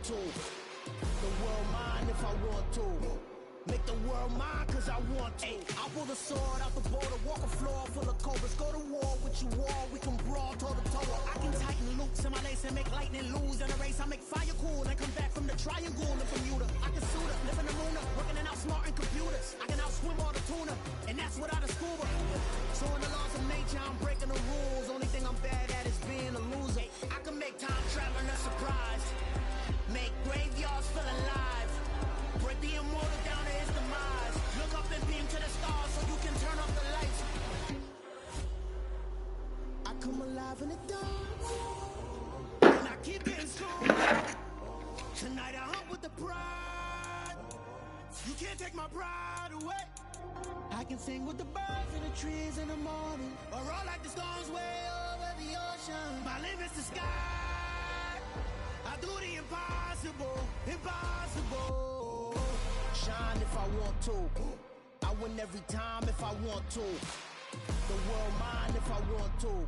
want to. The world mine if I want to. Make the world mine cause I want to. I'll pull the sword out the border, walk a floor full of cobras. Go to war with you all, we can brawl toe to toe. I can tighten loops in my lace and make lightning lose in a race. I make fire cool and come back from the triangle in Bermuda. I can suit up, live in the moon up, working and outsmarting computers. I can outswim all the tuna, and that's without a scuba. So in the laws of nature, I'm breaking the rules. Only thing I'm bad at is being a loser. I can make time traveling a surprise. Make graveyards feel alive. Break the immortal down to his demise. Look up and beam to the stars so you can turn off the lights. I come alive in the dark, and I keep getting strong. Tonight I hunt with the pride. You can't take my pride away. I can sing with the birds and the trees in the morning, or roll like the storms way over the ocean. My limit's the sky. I do the impossible, impossible. Shine if I want to. I win every time if I want to. The world mine if I want to.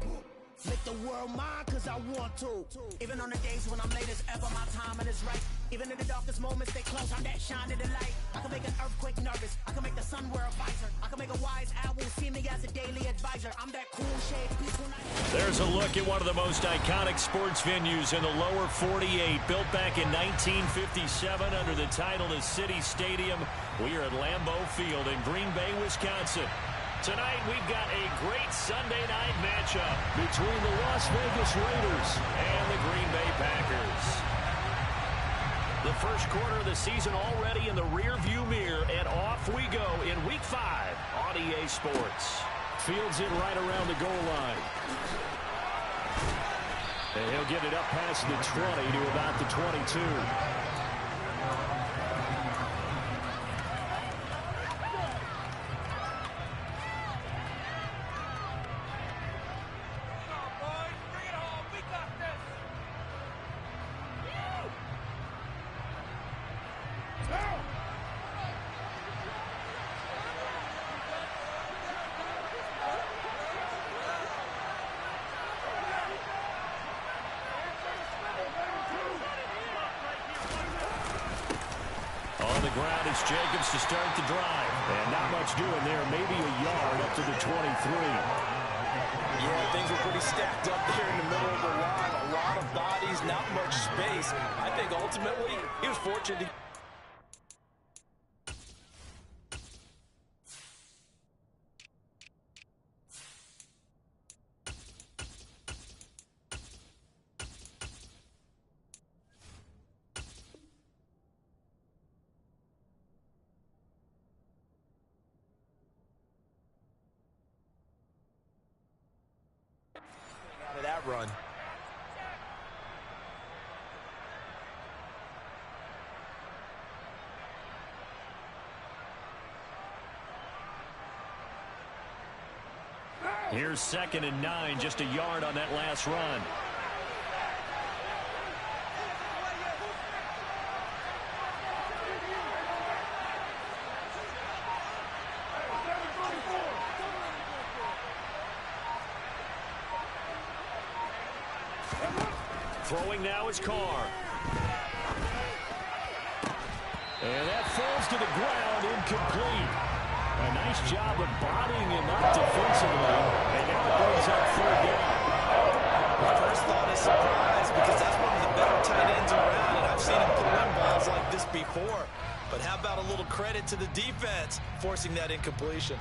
Make the world mine cause I want to. Even on the days when I'm late as ever, my timing is right. Even in the darkest moments, stay close, I'm that shining the light. I can make an earthquake nervous, I can make the sun wear a visor. I can make a wise owl see me as a daily advisor. I'm that cool shade, peaceful night. There's a look at one of the most iconic sports venues in the lower 48. Built back in 1957 under the title of City Stadium. We are at Lambeau Field in Green Bay, Wisconsin. Tonight, we've got a great Sunday night matchup between the Las Vegas Raiders and the Green Bay Packers. The first quarter of the season already in the rearview mirror, and off we go in Week 5 on EA Sports. Fields it right around the goal line. And he'll get it up past the 20 to about the 22. Jacobs to start the drive. And not much doing there. Maybe a yard up to the 23. Yeah, things were pretty stacked up there in the middle of the line. A lot of bodies, not much space. I think ultimately he was fortunate to... that run. Here's 2nd and 9, just a yard on that last run. Throwing now is Carr. And that falls to the ground, incomplete. A nice job of bodying him up defensively. And now it brings up 3rd down. My first thought is surprise, because that's one of the better tight ends around, and I've seen him pull in balls like this before. But how about a little credit to the defense forcing that incompletion?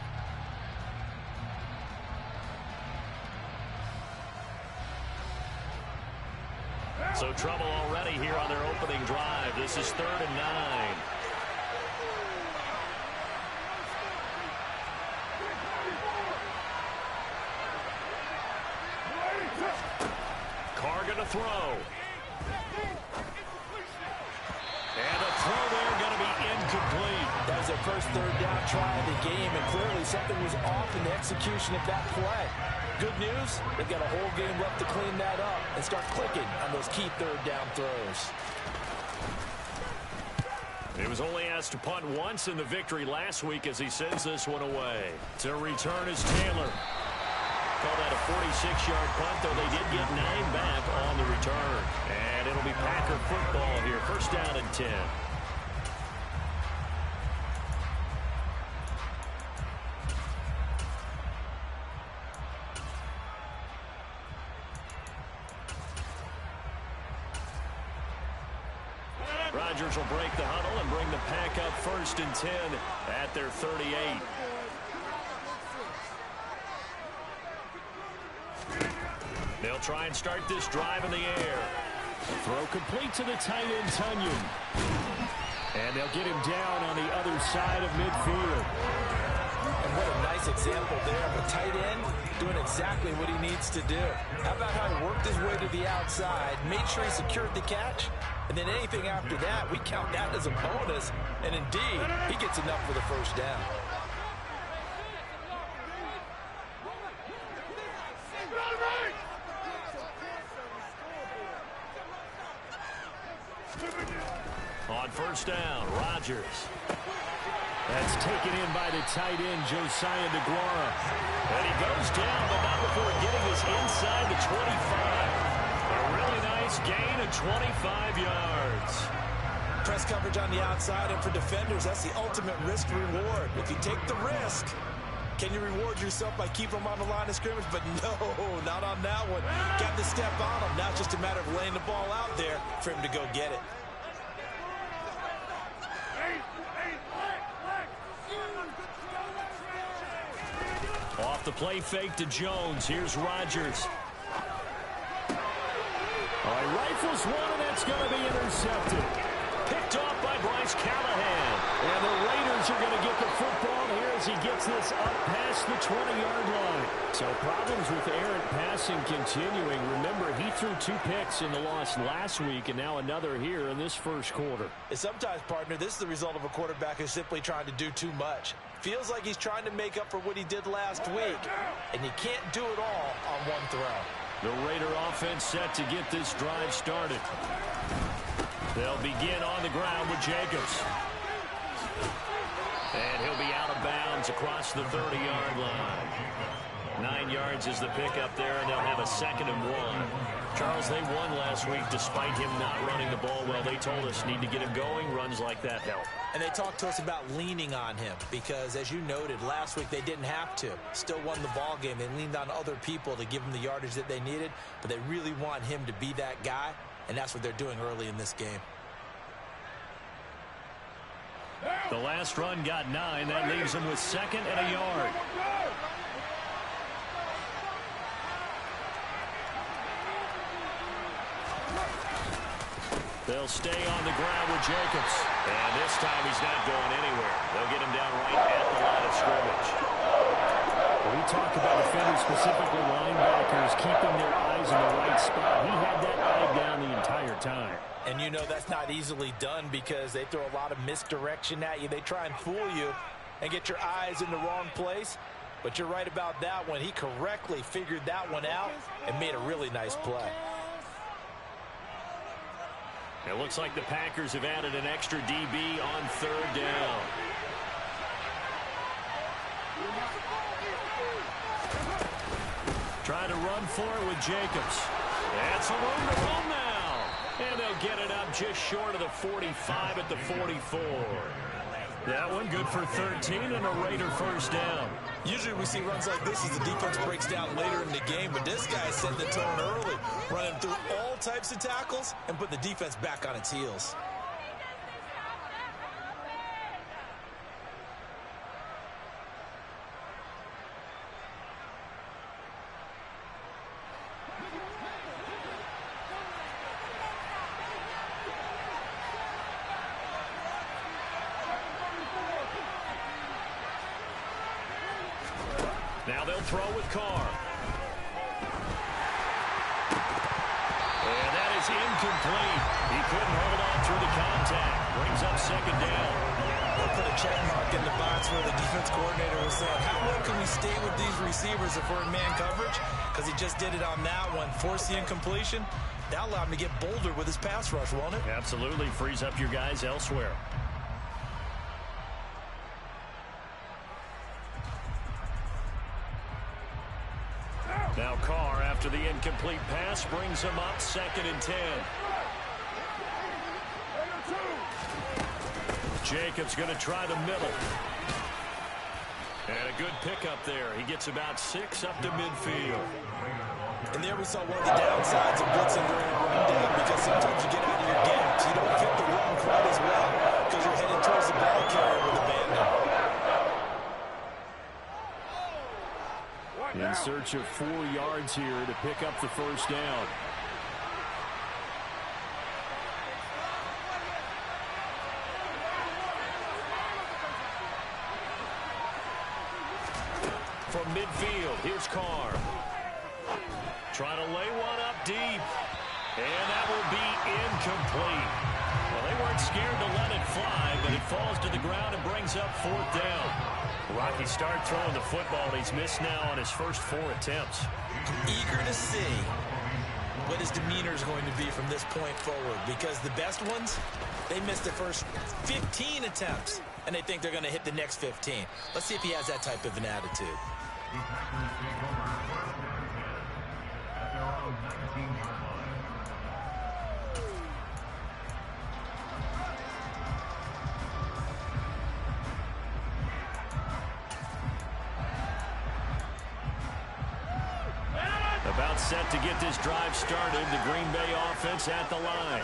So trouble already here on their opening drive. This is 3rd and 9. Carr gonna throw. And the throw there gonna be incomplete. That was their first 3rd down try of the game, and clearly something was off in the execution of that play. Good news, they've got a whole game left to clean that up and start clicking on those key 3rd down throws. He was only asked to punt once in the victory last week as he sends this one away. To return is Taylor. Call that a 46-yard punt, though they did get 9 back on the return. And it'll be Packer football here. First first down and 10. Rodgers will break the huddle and bring the pack up first and 10 at their 38. They'll try and start this drive in the air. Throw complete to the tight end, Tunyon. And they'll get him down on the other side of midfield. And what a nice example there of a tight end doing exactly what he needs to do. How about how he worked his way to the outside, made sure he secured the catch, and then anything after that, we count that as a bonus. And indeed, he gets enough for the first down. On first down, Rodgers. That's taken in by the tight end, Josiah DeGuara. And he goes down, but not before getting us inside the 25. A really nice gain of 25 yards. Press coverage on the outside, and for defenders, that's the ultimate risk-reward. If you take the risk, can you reward yourself by keeping them on the line of scrimmage? But no, not on that one. Got to step on him. Now it's just a matter of laying the ball out there for him to go get it. Off the play fake to Jones. Here's Rodgers. All right, rifles one, and that's going to be intercepted. Picked off by Bryce Callahan. And the Raiders are going to get the football here as he gets this up past the 20-yard line. So problems with errant passing continuing. Remember, he threw 2 picks in the loss last week, and now another here in this first quarter. And sometimes, partner, this is the result of a quarterback who's simply trying to do too much. Feels like he's trying to make up for what he did last week, and he can't do it all on one throw. The Raider offense set to get this drive started. They'll begin on the ground with Jacobs. And he'll be out of bounds across the 30-yard line. 9 yards is the pickup there, and they'll have a 2nd and 1. Charles, they won last week despite him not running the ball well. They told us need to get him going. Runs like that help. And they talked to us about leaning on him because, as you noted, last week they didn't have to. Still won the ball game. They leaned on other people to give them the yardage that they needed, but they really want him to be that guy, and that's what they're doing early in this game. The last run got 9. That leaves him with 2nd and a yard. They'll stay on the ground with Jacobs. And this time he's not going anywhere. They'll get him down right at the line of scrimmage. When we talk about defenders, specifically linebackers, keeping their eyes in the right spot. He had that eye down the entire time. And you know that's not easily done because they throw a lot of misdirection at you. They try and fool you and get your eyes in the wrong place. But you're right about that one. He correctly figured that one out and made a really nice play. It looks like the Packers have added an extra DB on 3rd down. Trying to run for it with Jacobs. That's a room to roll now. And they'll get it up just short of the 45 at the 44. That one good for 13 and a Raider first down. Usually we see runs like this as the defense breaks down later in the game, but this guy set the tone early, running through all types of tackles and put the defense back on its heels. Now they'll throw with Carr. And that is incomplete. He couldn't hold on through the contact. Brings up 2nd down. They'll put a check mark in the box where the defense coordinator was saying, how well can we stay with these receivers if we're in man coverage? Because he just did it on that one. Force the incompletion. That'll allow him to get bolder with his pass rush, won't it? Absolutely. Frees up your guys elsewhere. Now Carr, after the incomplete pass, brings him up 2nd and 10. Jacobs going to try the middle. And a good pickup there. He gets about 6 up to midfield. And there we saw one of the downsides of blitzing during a rundown, because sometimes you get out of your gaps. You don't fit the run quite as well because you're headed towards the ball carrier with abandon. In search of 4 yards here to pick up the first down. From midfield, here's Carr. Trying to lay one up deep. And that will be incomplete. Well, they weren't scared to let it fly, but it falls to the ground and brings up 4th down. Rocky started throwing the football, and he's missed now on his first 4 attempts. Eager to see what his demeanor is going to be from this point forward, because the best ones, they missed the first 15 attempts, and they think they're going to hit the next 15. Let's see if he has that type of an attitude. About set to get this drive started, the Green Bay offense at the line.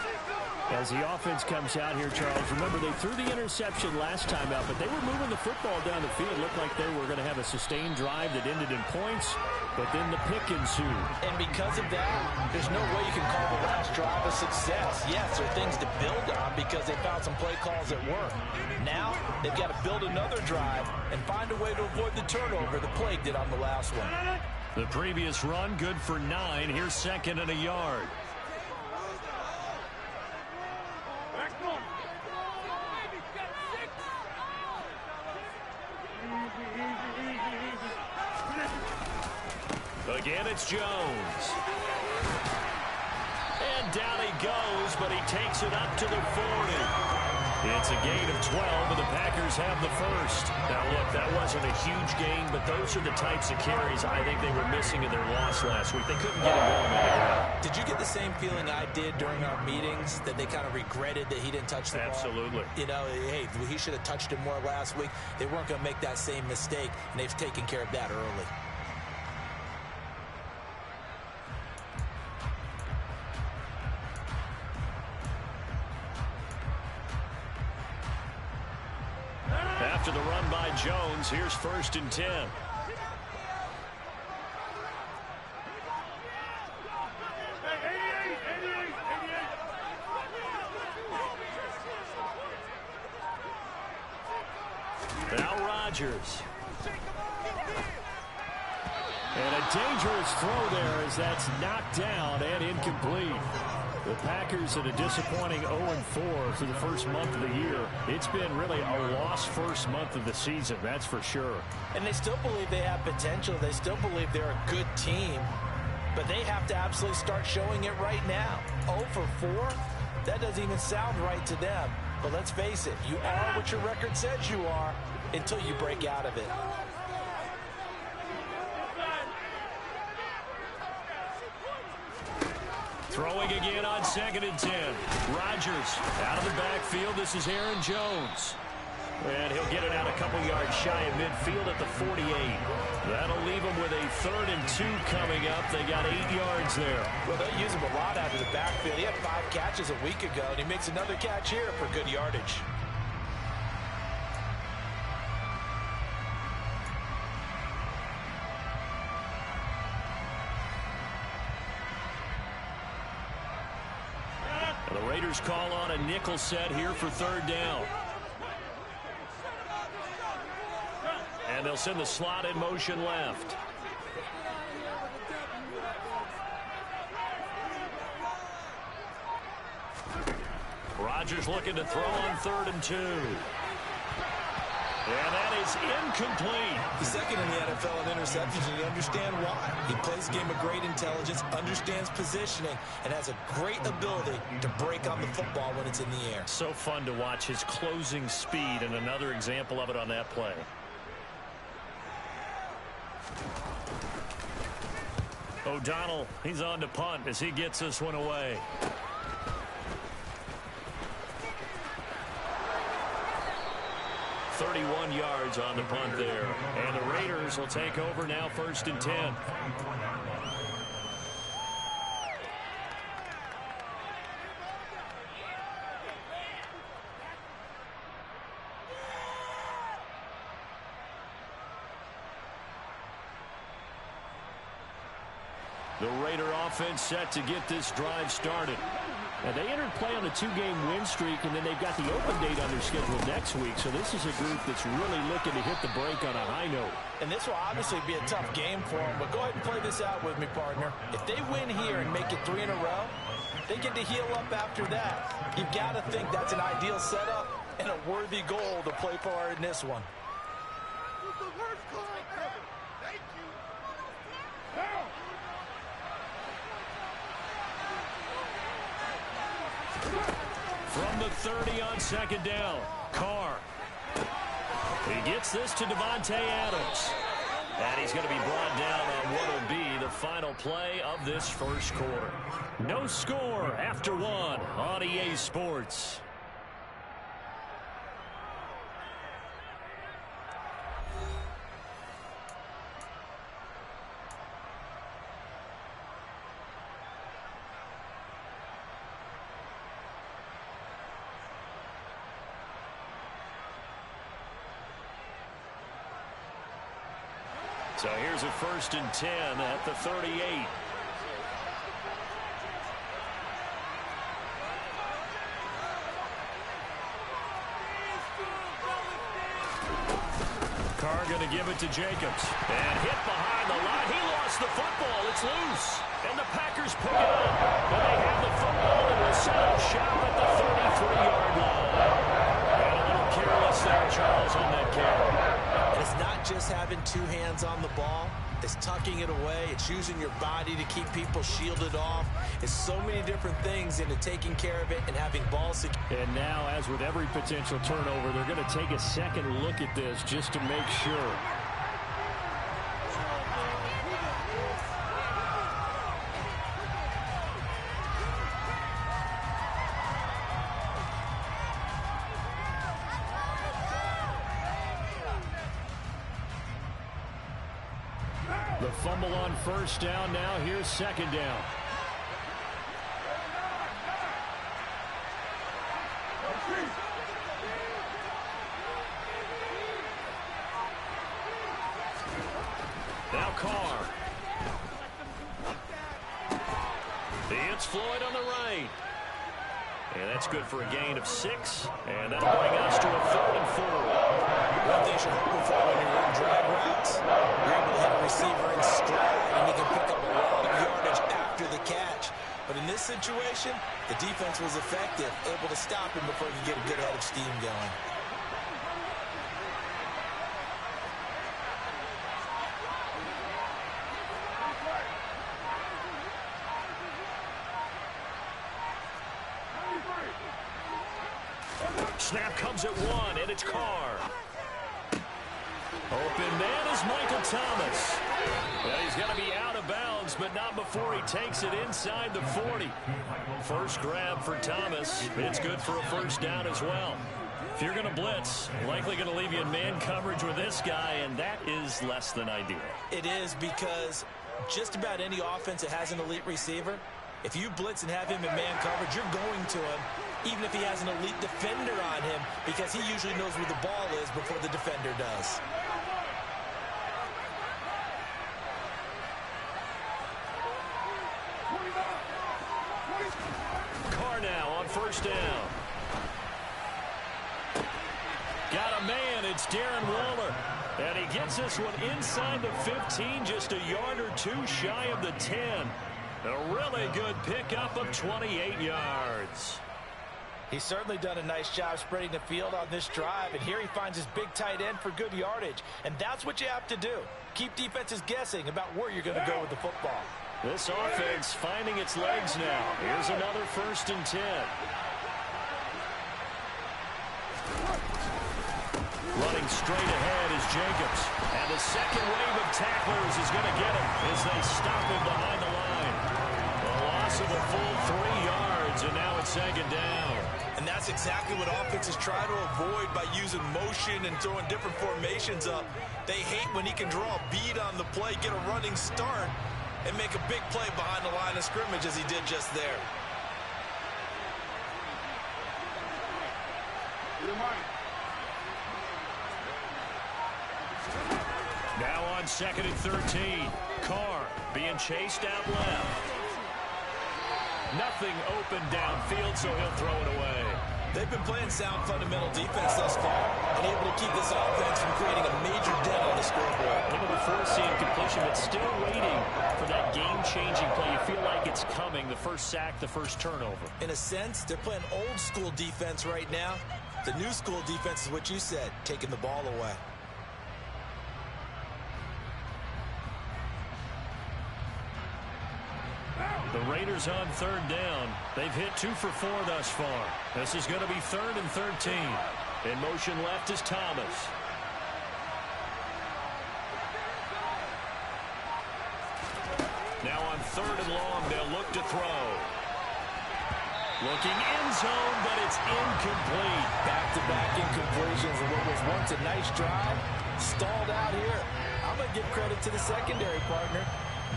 As the offense comes out here, Charles, remember they threw the interception last time out, but they were moving the football down the field. It looked like they were going to have a sustained drive that ended in points, but then the pick ensued. And because of that, there's no way you can call the last drive a success. Yes, there are things to build on because they found some play calls that work. Now, they've got to build another drive and find a way to avoid the turnover the play did on the last one. The previous run, good for 9. Here's 2nd and a yard. Again, it's Jones. And down he goes, but he takes it up to the 40. It's a gain of 12, and the Packers have the first. Now, look, that wasn't a huge gain, but those are the types of carries I think they were missing in their loss last week. They couldn't get it going on the ground. Did you get the same feeling I did during our meetings, that they kind of regretted that he didn't touch the ball? Absolutely. You know, hey, he should have touched it more last week. They weren't going to make that same mistake, and they've taken care of that early. After the run by Jones, here's 1st and 10. Now Rodgers. And a dangerous throw there as that's knocked down and incomplete. The Packers at a disappointing 0-4 for the first month of the year. It's been really a lost first month of the season, that's for sure. And they still believe they have potential. They still believe they're a good team. But they have to absolutely start showing it right now. 0-4? That doesn't even sound right to them. But let's face it, you are what your record says you are until you break out of it. Throwing again on 2nd and 10. Rodgers out of the backfield. This is Aaron Jones. And he'll get it out a couple yards shy of midfield at the 48. That'll leave him with a 3rd and 2 coming up. They got 8 yards there. Well, they use him a lot out of the backfield. He had 5 catches a week ago, and he makes another catch here for good yardage. The Raiders call on a nickel set here for 3rd down. And they'll send the slot in motion left. Rodgers looking to throw on 3rd and 2. And that is incomplete. He's second in the NFL in interceptions, and you understand why. He plays a game of great intelligence, understands positioning, and has a great ability to break on the football when it's in the air. So fun to watch his closing speed, and another example of it on that play. O'Donnell, he's on to punt as he gets this one away. 31 yards on the punt there. And the Raiders will take over now, 1st and 10. The Raider offense set to get this drive started. And they entered play on a 2-game win streak, and then they've got the open date on their schedule next week. So this is a group that's really looking to hit the break on a high note. And this will obviously be a tough game for them, but go ahead and play this out with me, partner. If they win here and make it 3 in a row, they get to heal up after that. You've got to think that's an ideal setup and a worthy goal to play for in this one. From the 30 on 2nd down, Carr. He gets this to Devontae Adams. And he's going to be brought down on what will be the final play of this 1st quarter. No score after 1 on EA Sports. So here's a 1st and 10 at the 38. Carr going to give it to Jacobs. And hit behind the line. He lost the football. It's loose. And the Packers pick it up. And they have the football and will set up shop at the 33-yard line. And a little careless there, Charles, on that carry. It's not just having 2 hands on the ball. It's tucking it away. It's using your body to keep people shielded off. It's so many different things into taking care of it and having ball security. And now, as with every potential turnover, they're going to take a second look at this just to make sure. The fumble on 1st down. Now here's 2nd down. Now Carr. It's Floyd on the right. And that's good for a gain of 6. And that'll bring us to a 3rd and 4. One thing you're hoping for when you're in drag routes, you're able to hit a receiver in stride, and you can pick up a lot of yardage after the catch. But in this situation, the defense was effective, able to stop him before he could get a good head of steam going. Snap comes at 1, and it's Carr. Open man is Michael Thomas. Well, he's going to be out of bounds, but not before he takes it inside the 40. First grab for Thomas. It's good for a 1st down as well. If you're going to blitz, likely going to leave you in man coverage with this guy, and that is less than ideal. It is, because just about any offense that has an elite receiver, if you blitz and have him in man coverage, you're going to him, even if he has an elite defender on him, because he usually knows where the ball is before the defender does. Carr now on 1st down. Got a man, it's Darren Waller. And he gets this one inside the 15, just a yard or 2 shy of the 10. A really good pickup of 28 yards. He's certainly done a nice job spreading the field on this drive, and here he finds his big tight end for good yardage. And that's what you have to do. Keep defenses guessing about where you're going to go with the football. This offense finding its legs now. Here's another 1st and 10. Running straight ahead is Jacobs. And the second wave of tacklers is going to get him as they stop him behind the line. A loss of a full 3 yards yards, and now it's second down. And that's exactly what offenses try to avoid by using motion and throwing different formations up. They hate when he can draw a bead on the play, get a running start, and make a big play behind the line of scrimmage as he did just there. Now on 2nd and 13. Carr being chased out left. Nothing open downfield, so he'll throw it away. They've been playing sound fundamental defense thus far and able to keep this offense from creating a major dent on the scoreboard. A little before seeing completion, but still waiting for that game-changing play. You feel like it's coming, the first sack, the first turnover. In a sense, they're playing old-school defense right now. The new-school defense is what you said, taking the ball away. The Raiders on 3rd down. They've hit 2 for 4 thus far. This is going to be 3rd and 13. In motion left is Thomas. Now on 3rd and long, they'll look to throw. Looking end zone, but it's incomplete. Back-to-back incompletions of what was once a nice drive. Stalled out here. I'm going to give credit to the secondary partner.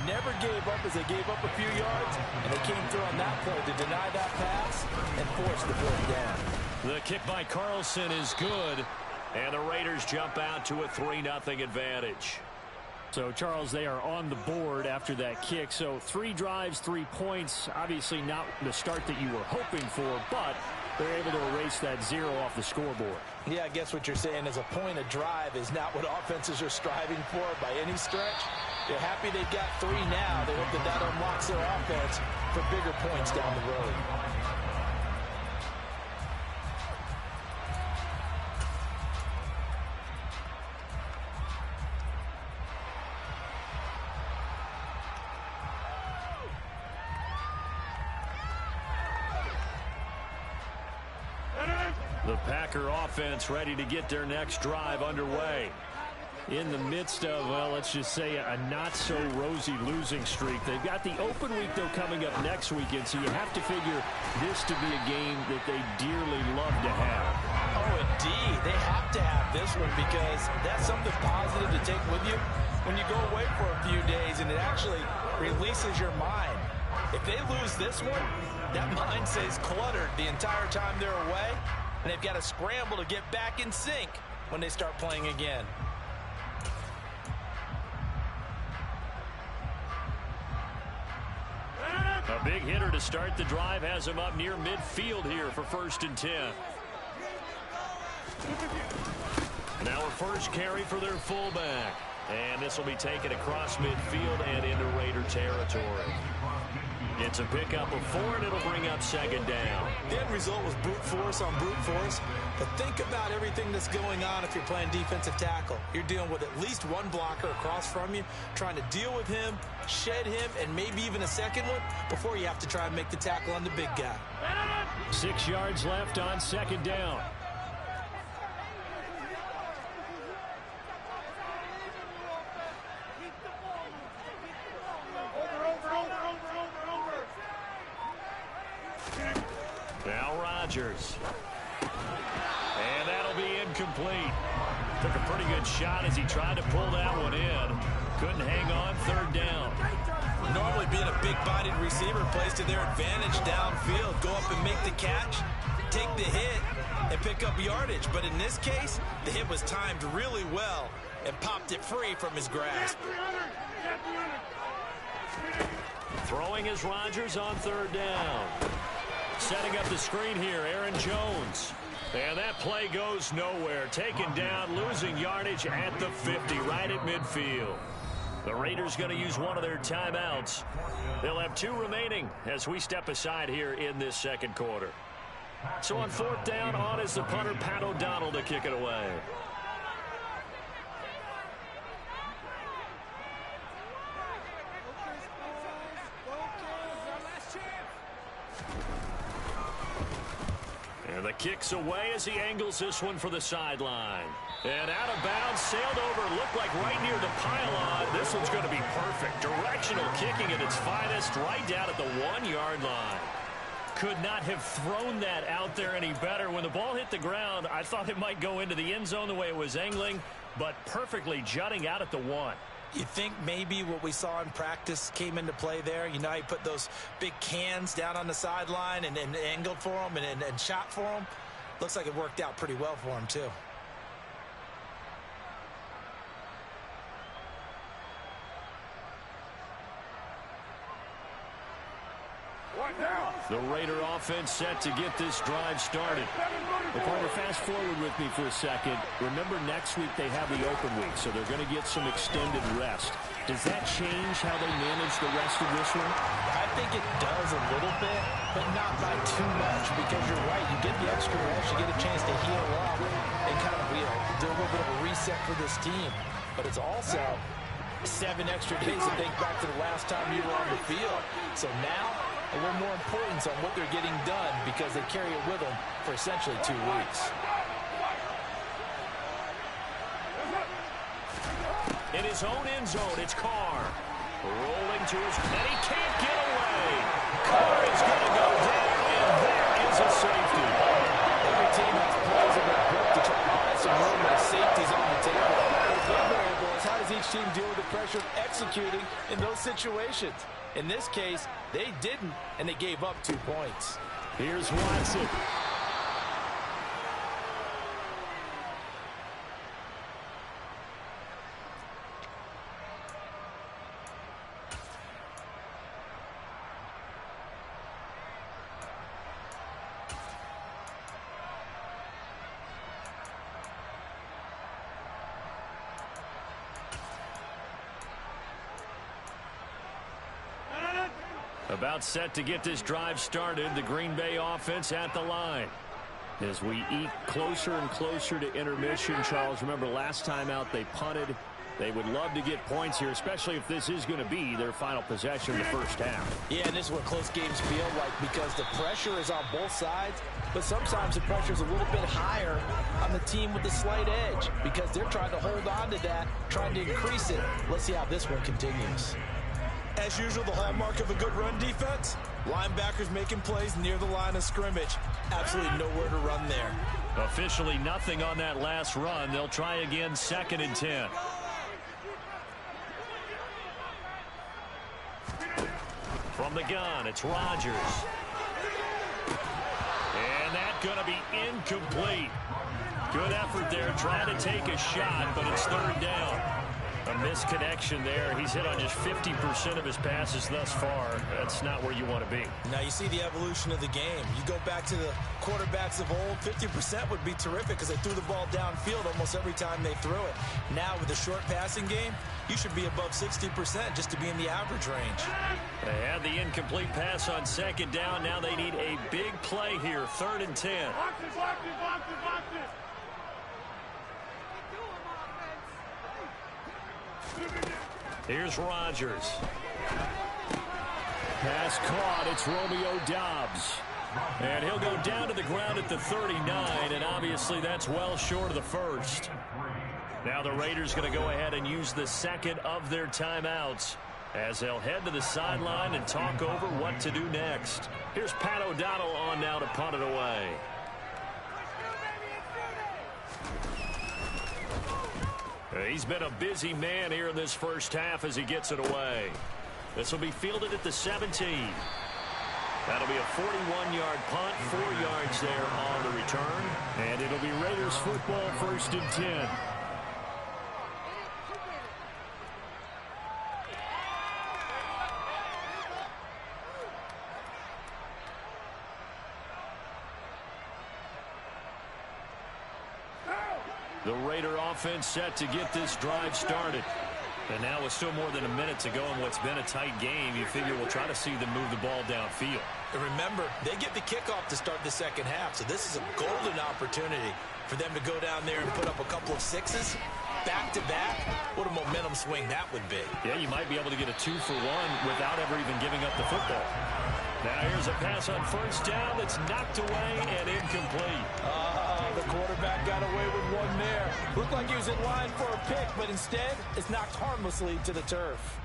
Never gave up as they gave up a few yards, and they came through on that play to deny that pass and force the 4th down. The kick by Carlson is good, and the Raiders jump out to a 3-0 advantage. So, Charles, they are on the board after that kick. So 3 drives, 3 points. Obviously not the start that you were hoping for, but they're able to erase that 0 off the scoreboard. Yeah, I guess what you're saying is a point of drive is not what offenses are striving for by any stretch. They're happy they've got 3 now. They hope that that unlocks their offense for bigger points down the road. The Packer offense ready to get their next drive underway. In the midst of, well, let's just say a not-so-rosy losing streak. They've got the open week, though, coming up next weekend, so you have to figure this to be a game that they dearly love to have. Oh, indeed. They have to have this one because that's something positive to take with you when you go away for a few days, and it actually releases your mind. If they lose this one, that mind stays cluttered the entire time they're away, and they've got to scramble to get back in sync when they start playing again. A big hitter to start the drive has him up near midfield here for 1st and 10. Now a first carry for their fullback. And this will be taken across midfield and into Raider territory. It's a pickup of 4, and it'll bring up 2nd down. The end result was brute force on brute force. But think about everything that's going on if you're playing defensive tackle. You're dealing with at least one blocker across from you, trying to deal with him, shed him, and maybe even a second one before you have to try and make the tackle on the big guy. 6 yards left on 2nd down. Now Rodgers. And that'll be incomplete. Took a pretty good shot as he tried to pull that one in. Couldn't hang on, 3rd down. Normally being a big-bodied receiver plays to their advantage downfield. Go up and make the catch, take the hit, and pick up yardage. But in this case, the hit was timed really well and popped it free from his grasp. Throwing is Rodgers on 3rd down. Setting up the screen here, Aaron Jones. And that play goes nowhere. Taken down, losing yardage at the 50, right at midfield. The Raiders going to use one of their timeouts. They'll have 2 remaining as we step aside here in this 2nd quarter. So on 4th down, on is the punter, Pat O'Donnell, to kick it away. And the kick's away as he angles this one for the sideline. And out of bounds, sailed over, looked like right near the pylon. This one's going to be perfect. Directional kicking at its finest, right down at the 1-yard line. could not have thrown that out there any better. When the ball hit the ground, I thought it might go into the end zone the way it was angling, but perfectly jutting out at the 1. You think maybe what we saw in practice came into play there? You know, he put those big cans down on the sideline and angled for him and shot for him. Looks like it worked out pretty well for him, too. The Raider offense set to get this drive started. Well, partner, fast forward with me for a second. Remember, next week they have the open week, so they're going to get some extended rest. Does that change how they manage the rest of this one? I think it does a little bit, but not by too much, because you're right. You get the extra rest, you get a chance to heal up and kind of, do a little bit of a reset for this team. But it's also 7 extra days to think back to the last time you were on the field. So now, a little more importance on what they're getting done because they carry it with them for essentially 2 weeks. In his own end zone, it's Carr. Rolling to his, and he can't get away. Carr is going to go down, and there is a safety. Every team has plays in their book to try to buy some room when safety's on the table. The variable is how does each team deal with the pressure of executing in those situations? In this case, they didn't, and they gave up 2 points. Here's Watson. About set to get this drive started, the Green Bay offense at the line. As we eat closer and closer to intermission, Charles, remember last time out they punted. They would love to get points here, especially if this is going to be their final possession in the first half. Yeah, and this is what close games feel like because the pressure is on both sides, but sometimes the pressure is a little bit higher on the team with the slight edge because they're trying to hold on to that, trying to increase it. Let's see how this one continues. As usual, the hallmark of a good run defense, linebackers making plays near the line of scrimmage. Absolutely nowhere to run there. Officially nothing on that last run. They'll try again, 2nd and 10. From the gun, it's Rodgers. And that's going to be incomplete. Good effort there, trying to take a shot, but it's 3rd down. A misconnection there. He's hit on just 50% of his passes thus far. That's not where you want to be. Now you see the evolution of the game. You go back to the quarterbacks of old, 50% would be terrific because they threw the ball downfield almost every time they threw it. Now with the short passing game, you should be above 60% just to be in the average range. They had the incomplete pass on 2nd down. Now they need a big play here, 3rd and 10. Here's Rodgers. Pass caught. It's Romeo Doubs. And he'll go down to the ground at the 39, and obviously that's well short of the first. Now the Raiders going to go ahead and use the 2nd of their timeouts as they'll head to the sideline and talk over what to do next. Here's Pat O'Donnell on now to punt it away. He's been a busy man here in this first half as he gets it away. This will be fielded at the 17. That'll be a 41-yard punt, 4 yards there on the return. And it'll be Raiders football, 1st and 10. The Raider offense set to get this drive started. And now with still more than a minute to go in what's been a tight game, you figure we'll try to see them move the ball downfield. And remember, they get the kickoff to start the 2nd half, so this is a golden opportunity for them to go down there and put up a couple of 6s back-to-back. What a momentum swing that would be. Yeah, you might be able to get a 2-for-1 without ever even giving up the football. Now here's a pass on 1st down that's knocked away and incomplete. The quarterback got away with one there. Looked like he was in line for a pick, but instead it's knocked harmlessly to the turf.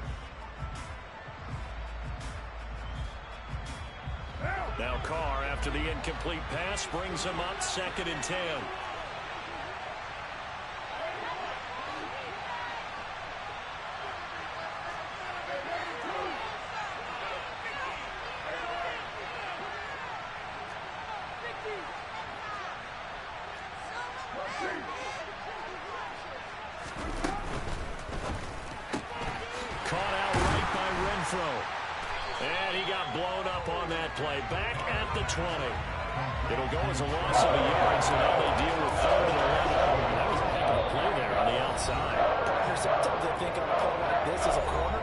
Now Carr, after the incomplete pass, brings him up 2nd and 10. Caught out right by Renfro. And he got blown up on that play. Back at the 20. It'll go as a loss of a yard, so now they deal with 3rd and 11. That was a heck of a play there on the outside. Sometimes I think on a play like this as a corner,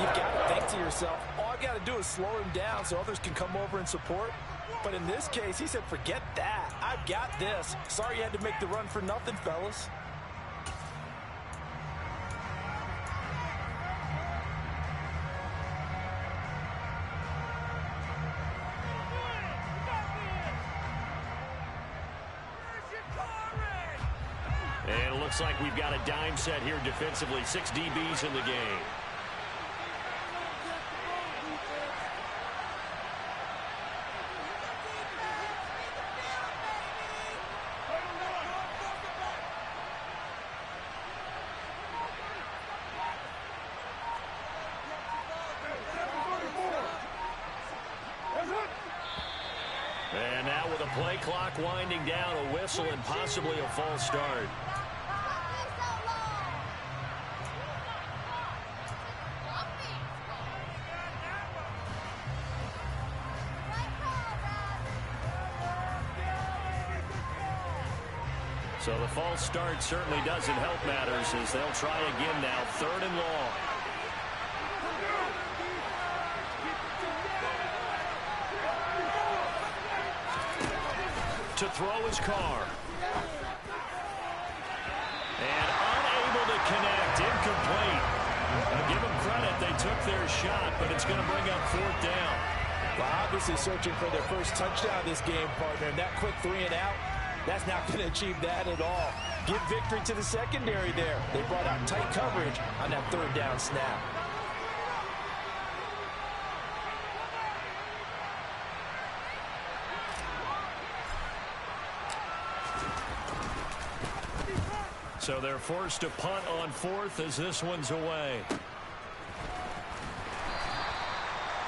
you've got to think to yourself, all I've got to do is slow him down so others can come over and support. But in this case, he said, forget that. I've got this. Sorry you had to make the run for nothing, fellas. And it looks like we've got a dime set here defensively. 6 DBs in the game. And now with a play clock winding down, a whistle and possibly a false start. So the false start certainly doesn't help matters as they'll try again now, 3rd and long. To throw his Carr. And unable to connect, incomplete. Now give them credit, they took their shot, but it's going to bring up 4th down. Well, obviously searching for their first touchdown this game, partner, and that quick 3 and out, that's not going to achieve that at all. Give victory to the secondary there. They brought out tight coverage on that 3rd down snap. So they're forced to punt on 4th as this one's away.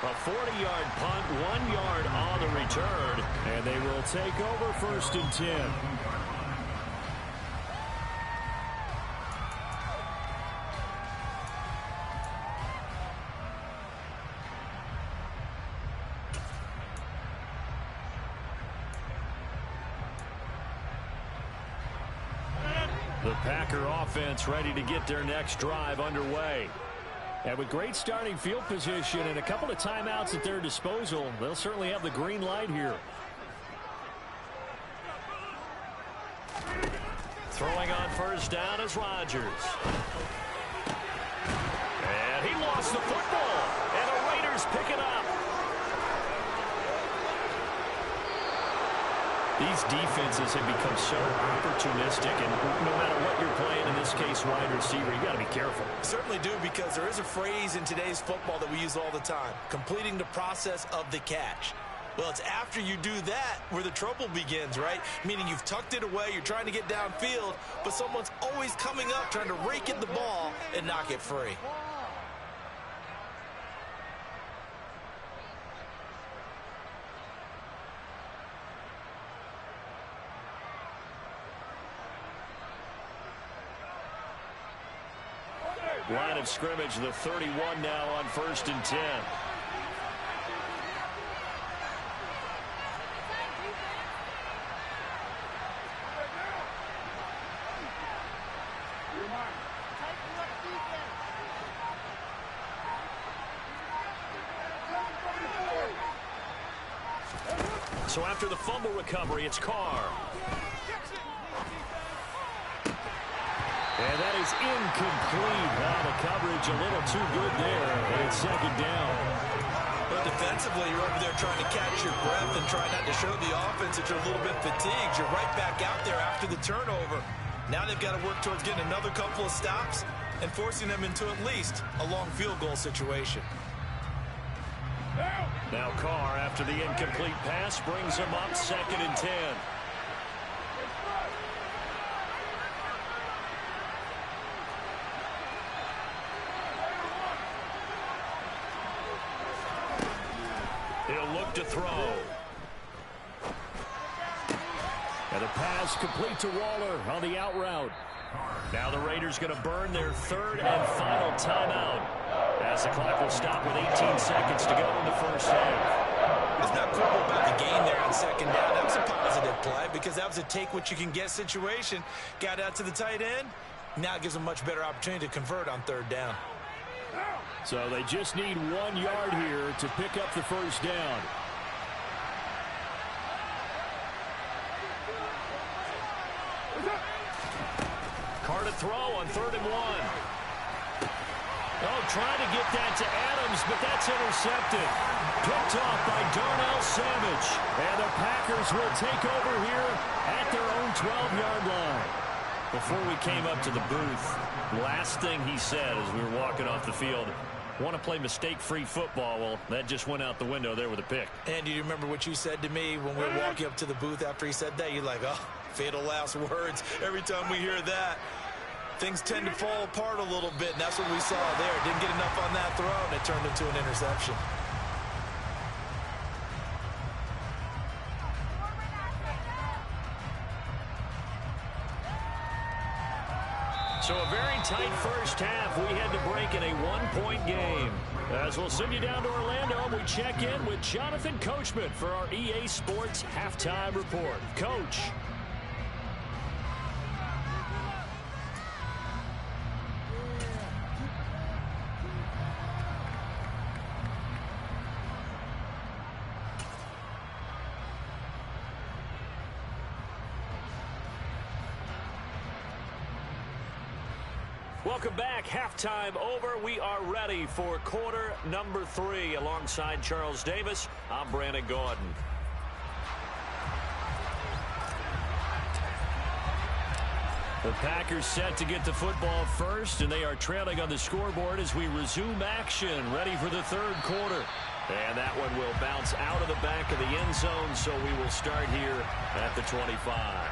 A 40-yard punt, 1 yard on the return, and they will take over 1st and 10. The Packer offense ready to get their next drive underway. And with great starting field position and a couple of timeouts at their disposal, they'll certainly have the green light here. Throwing on 1st down is Rodgers. And he lost the football. And the Raiders pick it up. These defenses have become so opportunistic, and no matter what you're playing, in this case, wide receiver, you got to be careful. Certainly do, because there is a phrase in today's football that we use all the time, completing the process of the catch. Well, it's after you do that where the trouble begins, right? Meaning you've tucked it away, you're trying to get downfield, but someone's always coming up trying to rake in the ball and knock it free. Line of scrimmage, the 31 now on 1st and 10. So after the fumble recovery, it's Carr. And that is incomplete. Now the coverage a little too good there, and it's 2nd down. But defensively, you're over there trying to catch your breath and try not to show the offense that you're a little bit fatigued. You're right back out there after the turnover. Now they've got to work towards getting another couple of stops and forcing them into at least a long field goal situation. Now Carr, after the incomplete pass, brings him up 2nd and 10. He'll look to throw. And a pass complete to Waller on the out route. Now the Raiders going to burn their 3rd and final timeout, as the clock will stop with 18 seconds to go in the first half. It's not cool about the gain there on 2nd down. That was a positive play because that was a take-what-you-can-get situation. Got out to the tight end. Now it gives them a much better opportunity to convert on 3rd down. So they just need 1 yard here to pick up the first down. Carr to throw on 3rd and 1. Oh, trying to get that to Adams, but that's intercepted. Picked off by Darnell Savage. And the Packers will take over here at their own 12-yard line. Before we came up to the booth, last thing he said as we were walking off the field, want to play mistake-free football. Well, that just went out the window there with a pick. And do you remember what you said to me when we were walking up to the booth after he said that? You're like, oh, fatal last words. Every time we hear that, things tend to fall apart a little bit, and that's what we saw there. Didn't get enough on that throw, and it turned into an interception. So a very tight first half. We had to break in a 1-point game. As we'll send you down to Orlando, we check in with Jonathan Coachman for our EA Sports Halftime Report. Coach. Welcome back. Halftime over. We are ready for quarter number 3. Alongside Charles Davis, I'm Brandon Gordon. The Packers set to get the football first, and they are trailing on the scoreboard as we resume action, ready for the 3rd quarter. And that one will bounce out of the back of the end zone, so we will start here at the 25.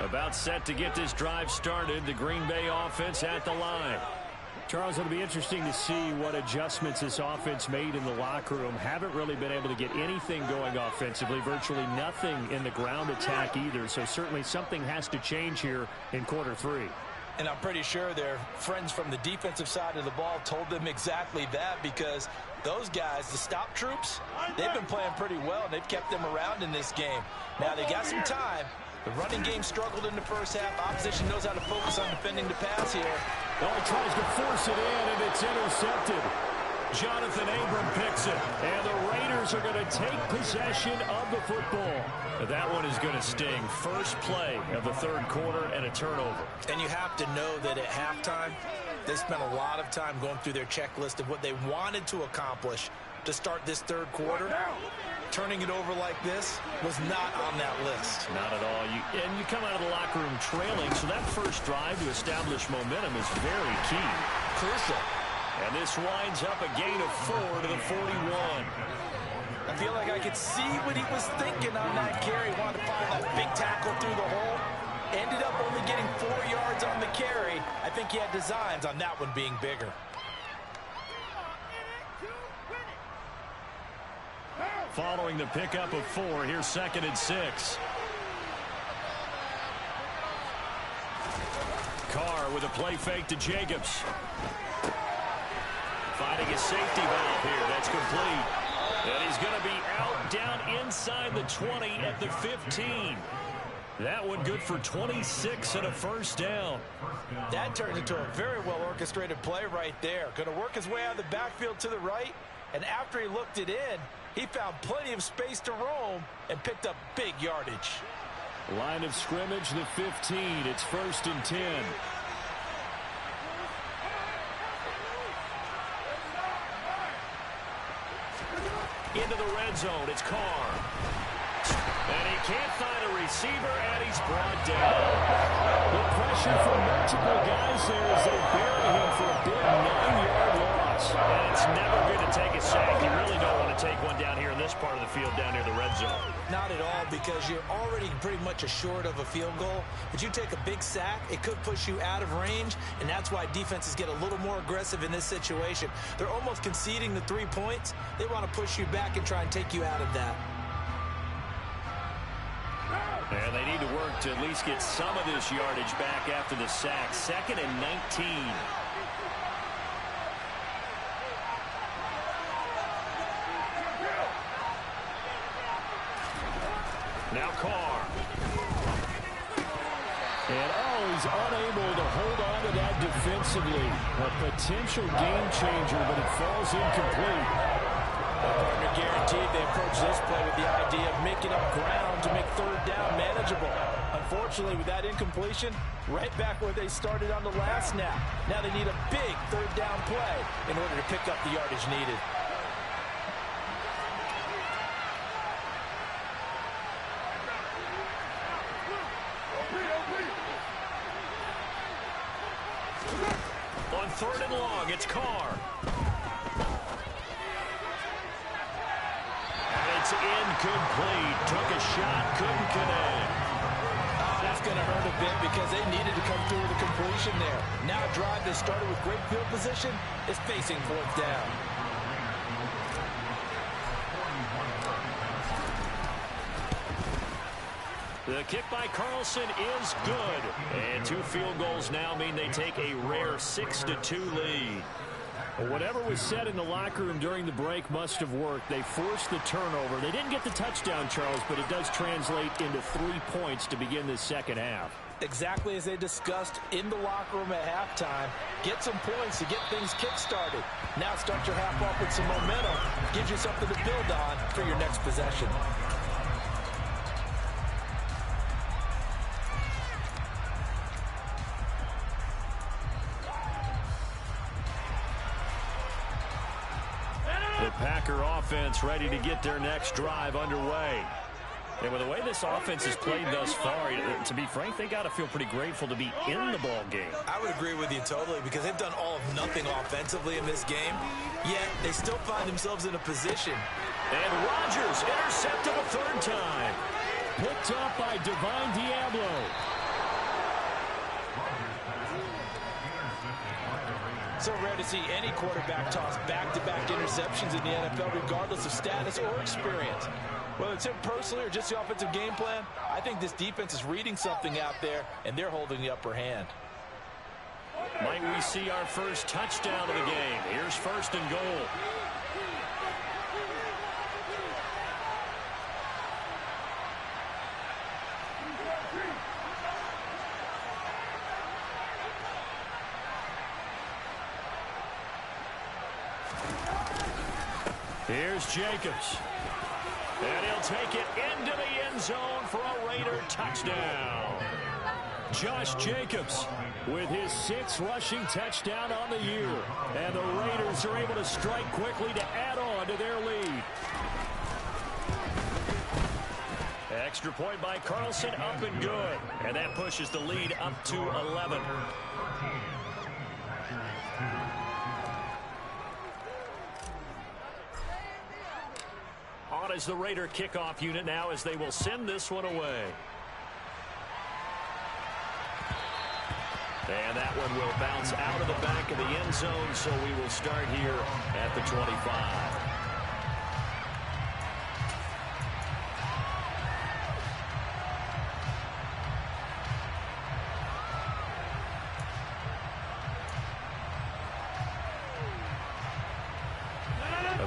About set to get this drive started. The Green Bay offense at the line. Charles, it'll be interesting to see what adjustments this offense made in the locker room. Haven't really been able to get anything going offensively. Virtually nothing in the ground attack either. So certainly something has to change here in quarter 3. And I'm pretty sure their friends from the defensive side of the ball told them exactly that, because those guys, the stop troops, they've been playing pretty well, and they've kept them around in this game. Now, they got some time. The running game struggled in the first half. Opposition knows how to focus on defending the pass here. Oh, he tries to force it in, and it's intercepted. Jonathan Abram picks it. And the Raiders are going to take possession of the football. That one is going to sting. First play of the 3rd quarter and a turnover. And you have to know that at halftime, they spent a lot of time going through their checklist of what they wanted to accomplish to start this 3rd quarter. Turning it over like this was not on that list. Not at all. And you come out of the locker room trailing, so that first drive to establish momentum is very key. Crucial. And this winds up a gain of 4 to the 41. I feel like I could see what he was thinking on that carry. Wanted to find that big tackle through the hole. Ended up only getting 4 yards on the carry. I think he had designs on that one being bigger. Following the pickup of 4, here's 2nd and 6. Carr with a play fake to Jacobs. Finding a safety valve here. That's complete. And he's going to be out down inside the 20 at the 15. That one good for 26 and a first down. That turned into a very well orchestrated play right there. Going to work his way out of the backfield to the right. And after he looked it in, he found plenty of space to roam and picked up big yardage. Line of scrimmage, the 15. It's 1st and 10. Into the red zone. It's Carr. And he can't find a receiver, and he's brought down. The pressure from multiple guys there as they bury him for a big 9-yard loss. And it's never good to take a sack. You really don't want to take one down here in this part of the field, down near the red zone. Not at all, because you're already pretty much assured of a field goal. But you take a big sack, it could push you out of range, and that's why defenses get a little more aggressive in this situation. They're almost conceding the 3 points. They want to push you back and try and take you out of that. And they need to work to at least get some of this yardage back after the sack. 2nd and 19. Now Carr. And he's unable to hold on to that defensively. A potential game changer, but it falls incomplete. Partner guaranteed they approach this play with the idea of making up ground to make 3rd down manageable. Unfortunately, with that incompletion, right back where they started on the last snap. Now they need a big 3rd down play in order to pick up the yardage needed. On 3rd and long, it's Carr. And it's incomplete. Took a shot, couldn't connect. That's going to hurt a bit because they needed to come through with a completion there. Now a drive that started with great field position is facing 4th down. The kick by Carlson is good. And 2 field goals now mean they take a rare 6-2 lead. Well, whatever was said in the locker room during the break must have worked. They forced the turnover. They didn't get the touchdown, Charles, but it does translate into 3 points to begin this second half. Exactly as they discussed in the locker room at halftime. Get some points to get things kick-started. Now start your half off with some momentum. Gives you something to build on for your next possession. The Packer offense ready to get their next drive underway. And with the way this offense has played thus far, to be frank, they got to feel pretty grateful to be in the ball game. I would agree with you totally because they've done all of nothing offensively in this game, yet they still find themselves in a position. And Rodgers intercepted a 3rd time. Picked up by Divine Diablo. So rare to see any quarterback toss back-to-back interceptions in the NFL, regardless of status or experience. Whether it's him personally or just the offensive game plan, I think this defense is reading something out there, and they're holding the upper hand. Might we see our first touchdown of the game? Here's 1st and goal. Here's Jacobs. And he'll take it into the end zone for a Raider touchdown. Josh Jacobs with his 6th rushing touchdown on the year. And the Raiders are able to strike quickly to add on to their lead. Extra point by Carlson, up and good. And that pushes the lead up to 11. On is the Raider kickoff unit now as they will send this one away. And that one will bounce out of the back of the end zone, so we will start here at the 25.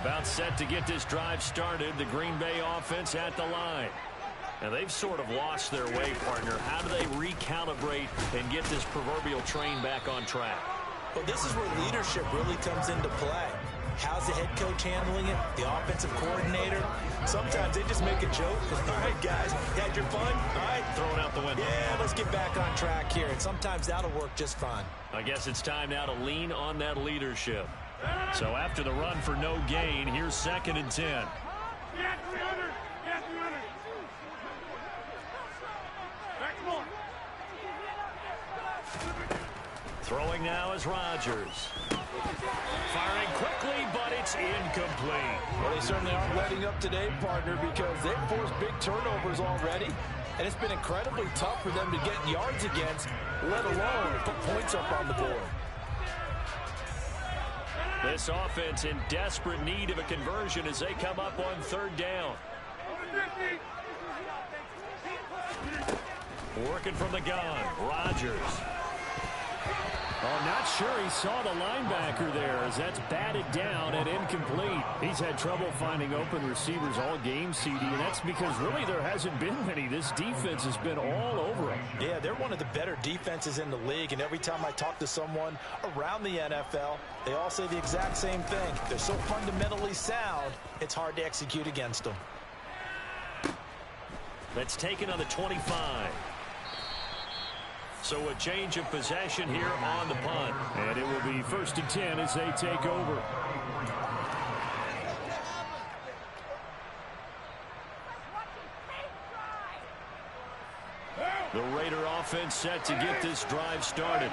About set to get this drive started, the Green Bay offense at the line. And they've sort of lost their way, partner. How do they recalibrate and get this proverbial train back on track? Well, this is where leadership really comes into play. How's the head coach handling it? The offensive coordinator? Sometimes they just make a joke. All right, guys, had your fun? All right. Throw it out the window. Yeah, let's get back on track here. And sometimes that'll work just fine. I guess it's time now to lean on that leadership. So after the run for no gain, here's 2nd and 10. Throwing now is Rodgers. Firing quickly, but it's incomplete. Well, they certainly aren't letting up today, partner, because they've forced big turnovers already, and it's been incredibly tough for them to get yards against, let alone put points up on the board. This offense in desperate need of a conversion as they come up on third down. Working from the gun, Rodgers. Oh, not sure he saw the linebacker there as that's batted down and incomplete. He's had trouble finding open receivers all game, CD, and that's because really there hasn't been many. This defense has been all over him. Yeah, they're one of the better defenses in the league, and every time I talk to someone around the NFL, they all say the exact same thing. They're so fundamentally sound, it's hard to execute against them. That's taken on the 25. So a change of possession here on the punt. And it will be 1st and 10 as they take over. The Raider offense set to get this drive started.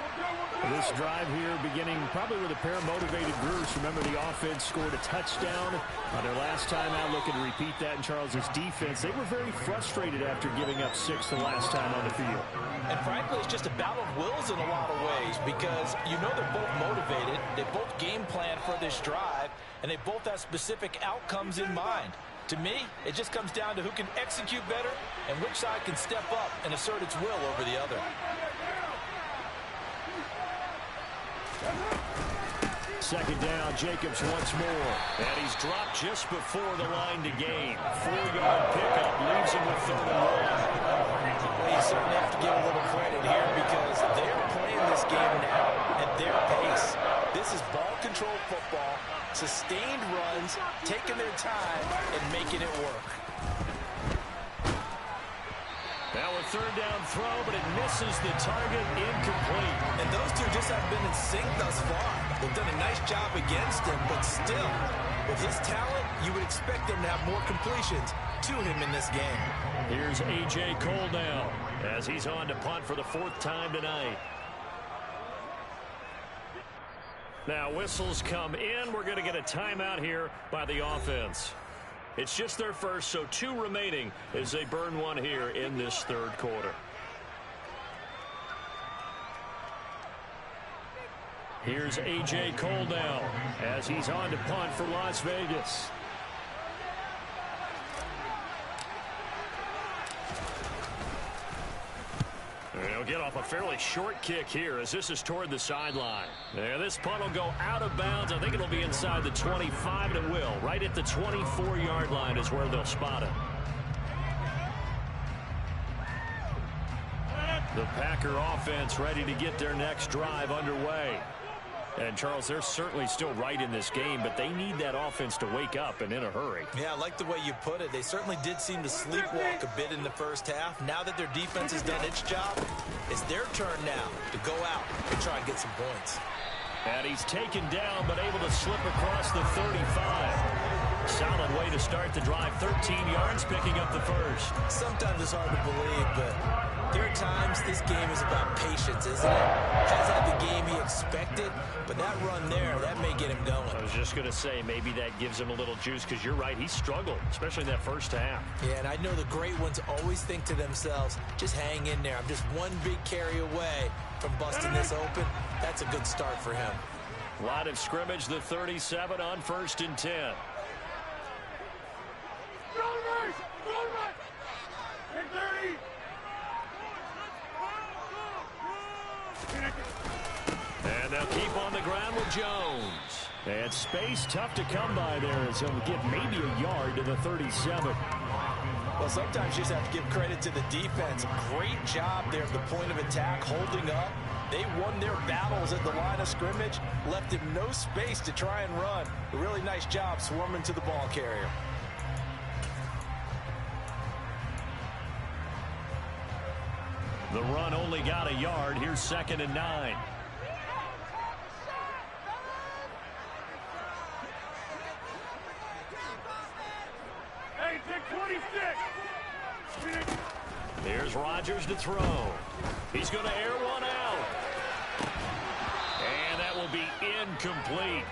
This drive here beginning probably with a pair of motivated Brewers. Remember, the offense scored a touchdown on their last time out. Looking to repeat that in Charles's defense. They were very frustrated after giving up 6 the last time on the field. And frankly, it's just a battle of wills in a lot of ways because you know they're both motivated. They both game plan for this drive, and they both have specific outcomes in mind. To me, it just comes down to who can execute better and which side can step up and assert its will over the other. Second down, Jacobs once more. And he's dropped just before the line to gain. 4-yard pickup leaves him with 3rd and 1. Well, you certainly have to give a little credit here because they're playing this game now at their pace. This is ball control football, sustained runs, taking their time, and making it work. Now a 3rd down throw, but it misses the target, incomplete. And those two just haven't been in sync thus far. They've done a nice job against him, but still, with his talent, you would expect them to have more completions to him in this game. Here's A.J. Cole now as he's on to punt for the 4th time tonight. Now whistles come in. We're going to get a timeout here by the offense. It's just their first, so 2 remaining as they burn one here in this 3rd quarter. Here's A.J. Cole now as he's on to punt for Las Vegas. He'll get off a fairly short kick here as this is toward the sideline. And this punt will go out of bounds. I think it'll be inside the 25, and it will. Right at the 24-yard line is where they'll spot it. The Packer offense ready to get their next drive underway. And, Charles, they're certainly still right in this game, but they need that offense to wake up and in a hurry. Yeah, I like the way you put it. They certainly did seem to sleepwalk a bit in the first half. Now that their defense has done its job, it's their turn now to go out and try and get some points. And he's taken down, but able to slip across the 35. Solid way to start the drive. 13 yards, picking up the first. Sometimes it's hard to believe, but there are times this game is about patience, isn't it? Has had the game he expected, but that run there, that may get him going. I was just going to say, maybe that gives him a little juice, because you're right, he struggled, especially in that first half. Yeah, and I know the great ones always think to themselves, just hang in there. I'm just one big carry away from busting this open. That's a good start for him. Line of scrimmage, the 37 on 1st and 10. And they'll keep on the ground with Jones. And space tough to come by there as he'll get maybe a yard to the 37. Well, sometimes you just have to give credit to the defense. Great job there at the point of attack, holding up. They won their battles at the line of scrimmage, left him no space to try and run. A really nice job swarming to the ball carrier. The run only got a yard. Here's 2nd and 9. Hey, take 26. Here's Rodgers to throw. He's going to air one out. will be incomplete.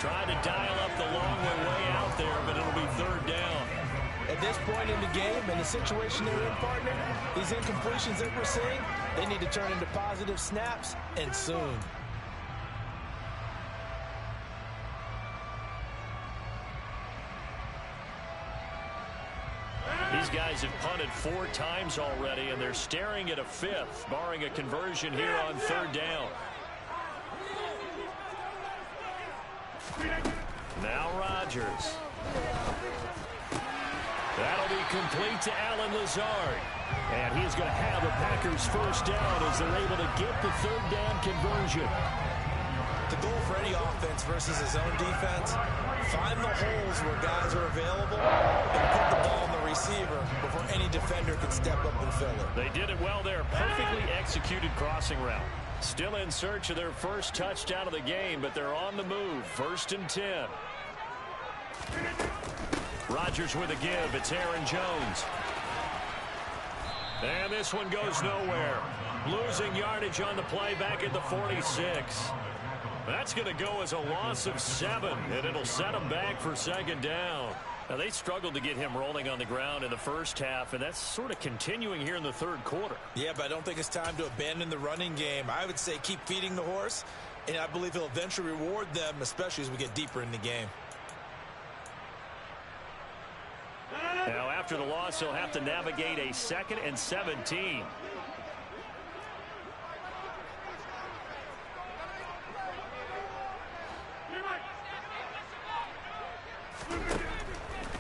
Trying to dial up the long way out there, but it'll be third down. At this point in the game and the situation they're in, partner, these incompletions that we're seeing, they need to turn into positive snaps, and soon. These guys have punted 4 times already, and they're staring at a 5th, barring a conversion here on third down. Now Rodgers. That'll be complete to Allen Lazard. And he's going to have the Packers first down as they're able to get the third down conversion. The goal for any offense versus his own defense, find the holes where guys are available and put the ball on the receiver before any defender can step up and fill it. They did it well there. Perfectly executed crossing route. Still in search of their first touchdown of the game, but they're on the move. 1st and 10. Rodgers with a give. It's Aaron Jones. And this one goes nowhere. Losing yardage on the play back at the 46. That's going to go as a loss of 7, and it'll set them back for second down. Now, they struggled to get him rolling on the ground in the first half, and that's sort of continuing here in the third quarter. Yeah, but I don't think it's time to abandon the running game. I would say keep feeding the horse, and I believe he'll eventually reward them, especially as we get deeper in the game. Now, after the loss, he'll have to navigate a 2nd and 17.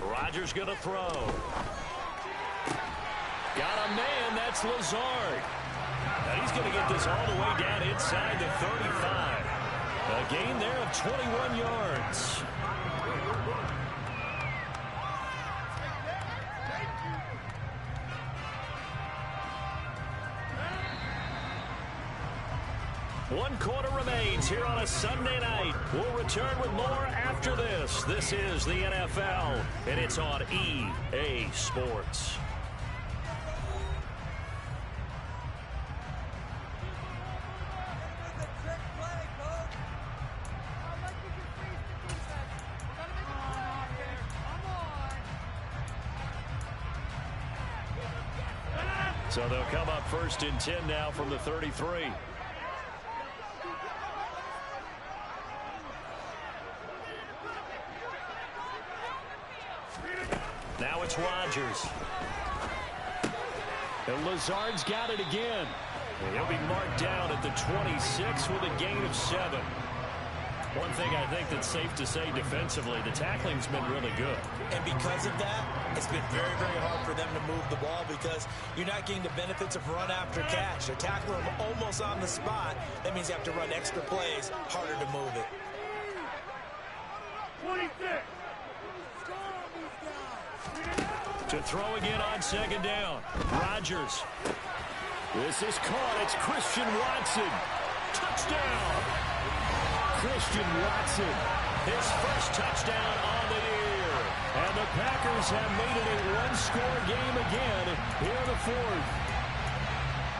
Rodgers going to throw. Got a man, that's Lazard. Now he's going to get this all the way down inside the 35. A gain there of 21 yards. One quarter remains here on a Sunday night. We'll return with more after this. This is the NFL, and it's on EA Sports. So they'll come up 1st and 10 now from the 33. Now it's Rodgers. And Lazard's got it again. And he'll be marked down at the 26 with a gain of 7. One thing I think that's safe to say defensively, the tackling's been really good. And because of that, it's been very, very hard for them to move the ball because you're not getting the benefits of run after catch. They're tackling them almost on the spot. That means you have to run extra plays, harder to move it. 26. To throw again on second down. Rodgers. This is caught. It's Christian Watson. Touchdown. Christian Watson. His first touchdown on the year. And the Packers have made it a one-score game again here in the 4th.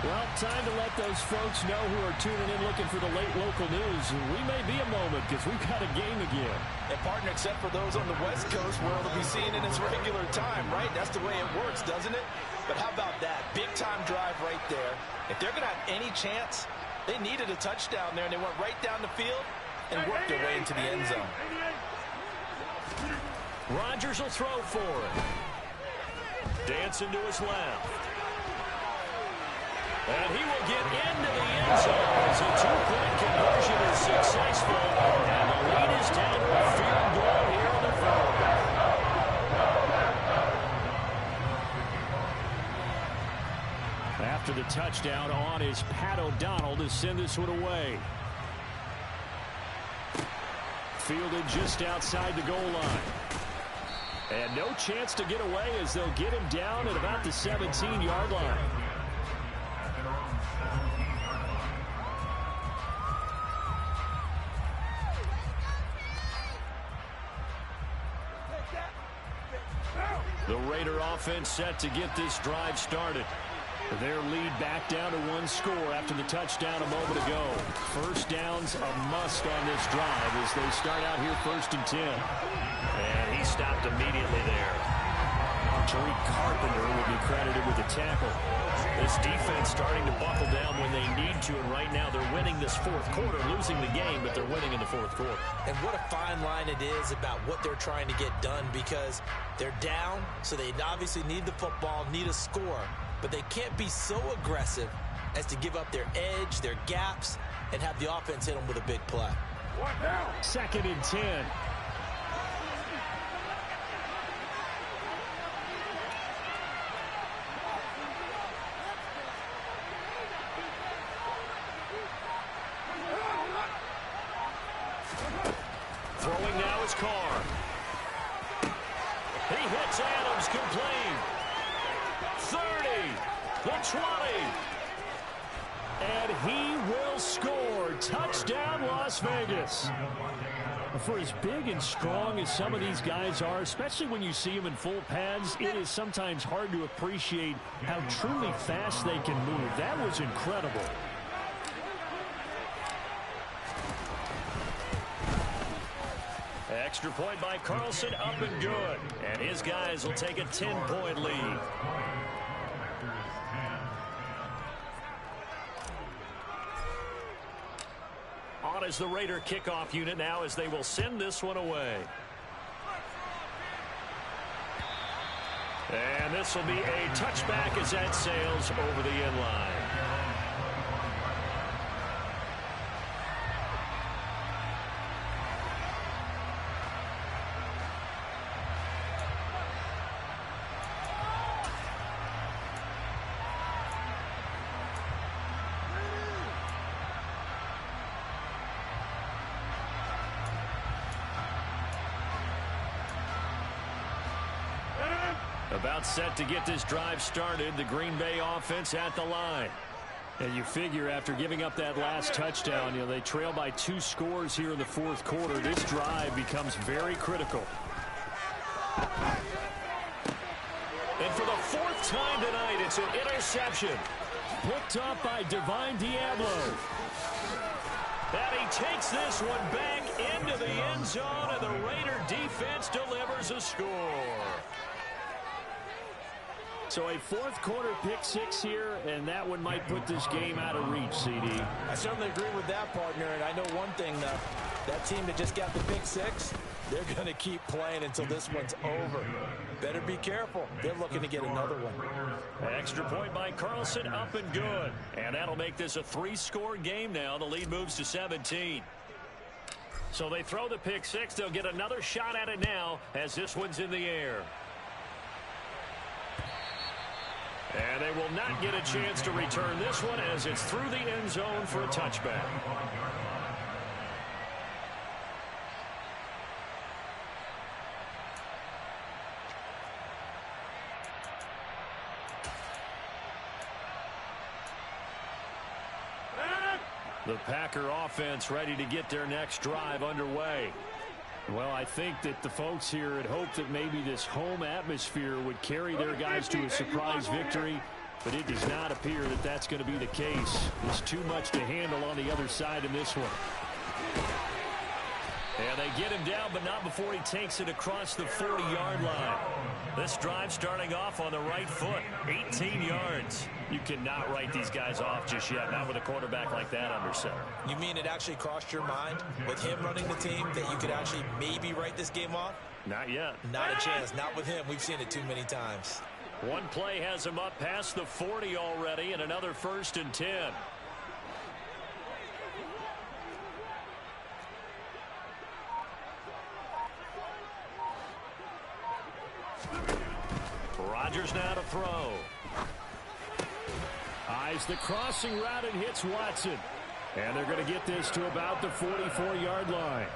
Well, time to let those folks know who are tuning in looking for the late local news. We may be a moment because we've got a game again. And partner, except for those on the West Coast where it'll be seen in its regular time, right? That's the way it works, doesn't it? But how about that? Big-time drive right there. If they're going to have any chance, they needed a touchdown there, and they went right down the field and worked their way into the end zone. Rodgers will throw for it. Dancing to his left. And he will get into the end zone as a 2-point conversion is successful. And the lead is down to a field goal here in the 4th. After the touchdown on is Pat O'Donnell to send this one away. Fielded just outside the goal line. And no chance to get away as they'll get him down at about the 17-yard line. The Raider offense set to get this drive started. Their lead back down to one score after the touchdown a moment ago. First down's a must on this drive as they start out here 1st and 10. And he stopped immediately there. Tariq Carpenter will be credited with the tackle. This defense starting to buckle down when they need to, and right now they're winning this 4th quarter, losing the game, but they're winning in the 4th quarter. And what a fine line it is about what they're trying to get done, because they're down, so they obviously need the football, need a score, but they can't be so aggressive as to give up their edge, their gaps, and have the offense hit them with a big play. 2nd and 10. Throwing now is Carr. He hits Adams complete. 30, the 20. And he will score. Touchdown, Las Vegas. For as big and strong as some of these guys are, especially when you see them in full pads, it is sometimes hard to appreciate how truly fast they can move. That was incredible. Extra point by Carlson, up and good. And his guys will take a 10-point lead. On is the Raider kickoff unit now as they will send this one away. And this will be a touchback as that sails over the end line. About set to get this drive started. The Green Bay offense at the line. And you figure after giving up that last touchdown, they trail by 2 scores here in the 4th quarter. This drive becomes very critical. And for the 4th time tonight, it's an interception. Picked up by Divine Diablo. And he takes this one back into the end zone, and the Raider defense delivers a score. So a 4th quarter pick 6 here, and that one might put this game out of reach, CD. I certainly agree with that, partner, and I know one thing, that team that just got the pick 6, they're going to keep playing until this one's over. Better be careful. They're looking to get another one. Extra point by Carlson, up and good. And that'll make this a 3-score game now. The lead moves to 17. So they throw the pick 6. They'll get another shot at it now as this one's in the air. And they will not get a chance to return this one as it's through the end zone for a touchback. The Packer offense ready to get their next drive underway. Well, I think that the folks here had hoped that maybe this home atmosphere would carry their guys to a surprise victory, but it does not appear that that's going to be the case. There's too much to handle on the other side in this one. And they get him down, but not before he takes it across the 40-yard line. This drive starting off on the right foot, 18 yards. You cannot write these guys off just yet, not with a quarterback like that under center. You mean it actually crossed your mind with him running the team that you could actually maybe write this game off? Not yet. Not a chance. Not with him. We've seen it too many times. One play has him up past the 40 already, and another 1st and 10. Rodgers now to throw. Eyes the crossing route and hits Watson. And they're going to get this to about the 44-yard line.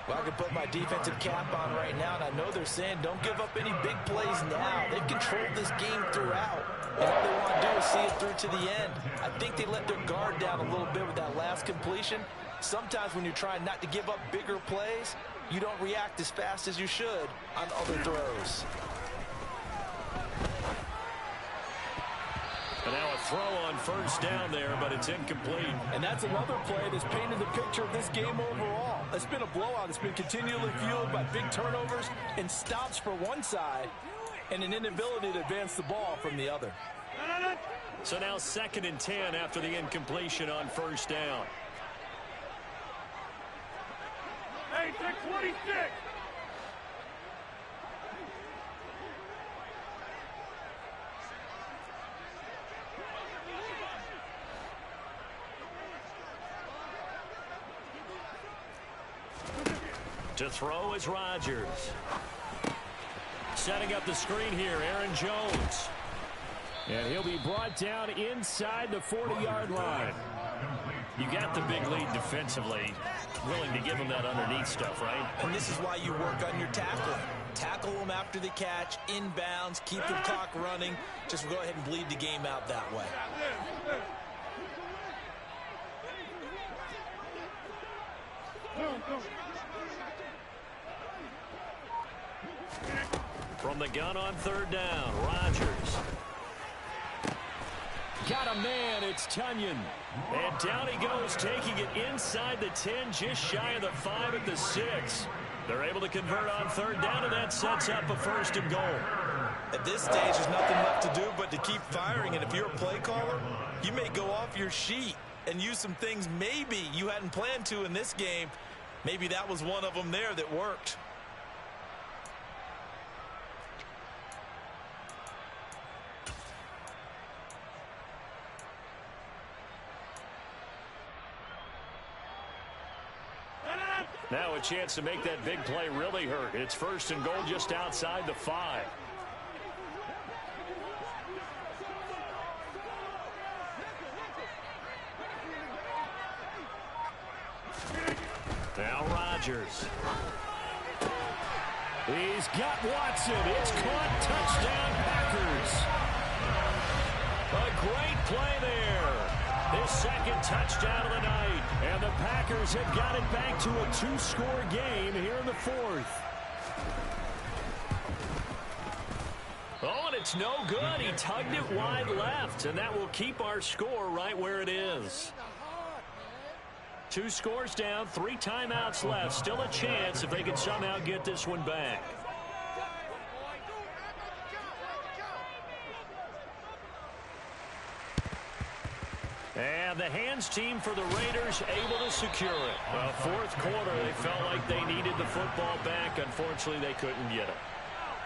Well, I can put my defensive cap on right now, and I know they're saying don't give up any big plays now. They've controlled this game throughout, and all they want to do is see it through to the end. I think they let their guard down a little bit with that last completion. Sometimes when you're trying not to give up bigger plays, you don't react as fast as you should on other throws. And now a throw on first down there, but it's incomplete. And that's another play that's painted the picture of this game overall. It's been a blowout. It's been continually fueled by big turnovers and stops for one side and an inability to advance the ball from the other. So now 2nd and 10 after the incompletion on first down. Hey, take 26. To throw is Rodgers. Setting up the screen here, Aaron Jones. And he'll be brought down inside the 40-yard line. You got the big lead defensively. Willing to give him that underneath stuff, right? And this is why you work on your tackling. Tackle them after the catch, inbounds, keep the clock running. Just go ahead and bleed the game out that way. From the gun on 3rd down, Rodgers. Got a man, it's Tunyon. And down he goes, taking it inside the 10, just shy of the 5 at the 6. They're able to convert on 3rd down, and that sets up a 1st and goal. At this stage, there's nothing left to do but to keep firing, and if you're a play caller, you may go off your sheet and use some things maybe you hadn't planned to in this game. Maybe that was one of them there that worked. Now a chance to make that big play really hurt. It's 1st and goal just outside the 5. Now Rodgers. He's got Watson. It's caught. Touchdown, Packers. A great play there. His 2nd touchdown of the night. And the Packers have got it back to a 2-score game here in the 4th. Oh, and it's no good. He tugged it wide left, and that will keep our score right where it is. 2 scores down, 3 timeouts left. Still a chance if they can somehow get this one back. And the hands team for the Raiders able to secure it. Well, 4th quarter, they felt like they needed the football back. Unfortunately, they couldn't get it.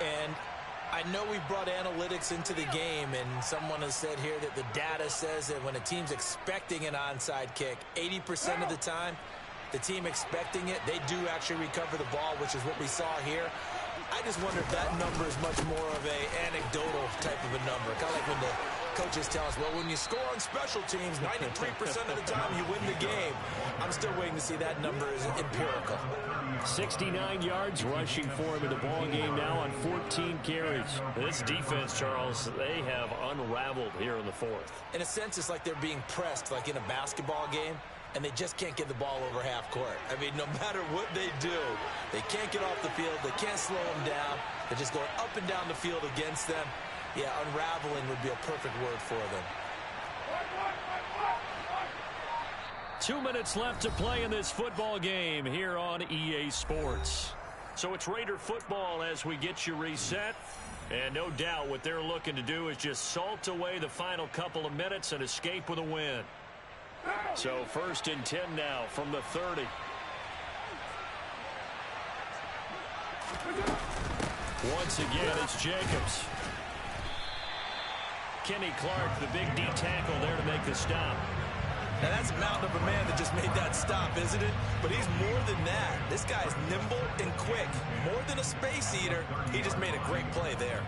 And I know we brought analytics into the game, and someone has said here that the data says that when a team's expecting an onside kick, 80% of the time, the team expecting it, they do actually recover the ball, which is what we saw here. I just wonder if that number is much more of a anecdotal type of a number. Kind of like when the coaches tell us, well, when you score on special teams, 93% of the time you win the game. I'm still waiting to see that number is empirical. 69 yards rushing for him in the ball game now on 14 carries. This defense, Charles, they have unraveled here in the 4th. In a sense, it's like they're being pressed, like in a basketball game, and they just can't get the ball over half court. I mean, no matter what they do, they can't get off the field. They can't slow them down. They're just going up and down the field against them. Yeah, unraveling would be a perfect word for them. 2 minutes left to play in this football game here on EA Sports. So it's Raider football as we get you reset. And no doubt what they're looking to do is just salt away the final couple of minutes and escape with a win. So 1st and 10 now from the 30. Once again, it's Jacobs. Kenny Clark, the big D tackle there to make the stop. Now that's a mountain of a man that just made that stop, isn't it? But he's more than that. This guy's nimble and quick. More than a space eater. He just made a great play there.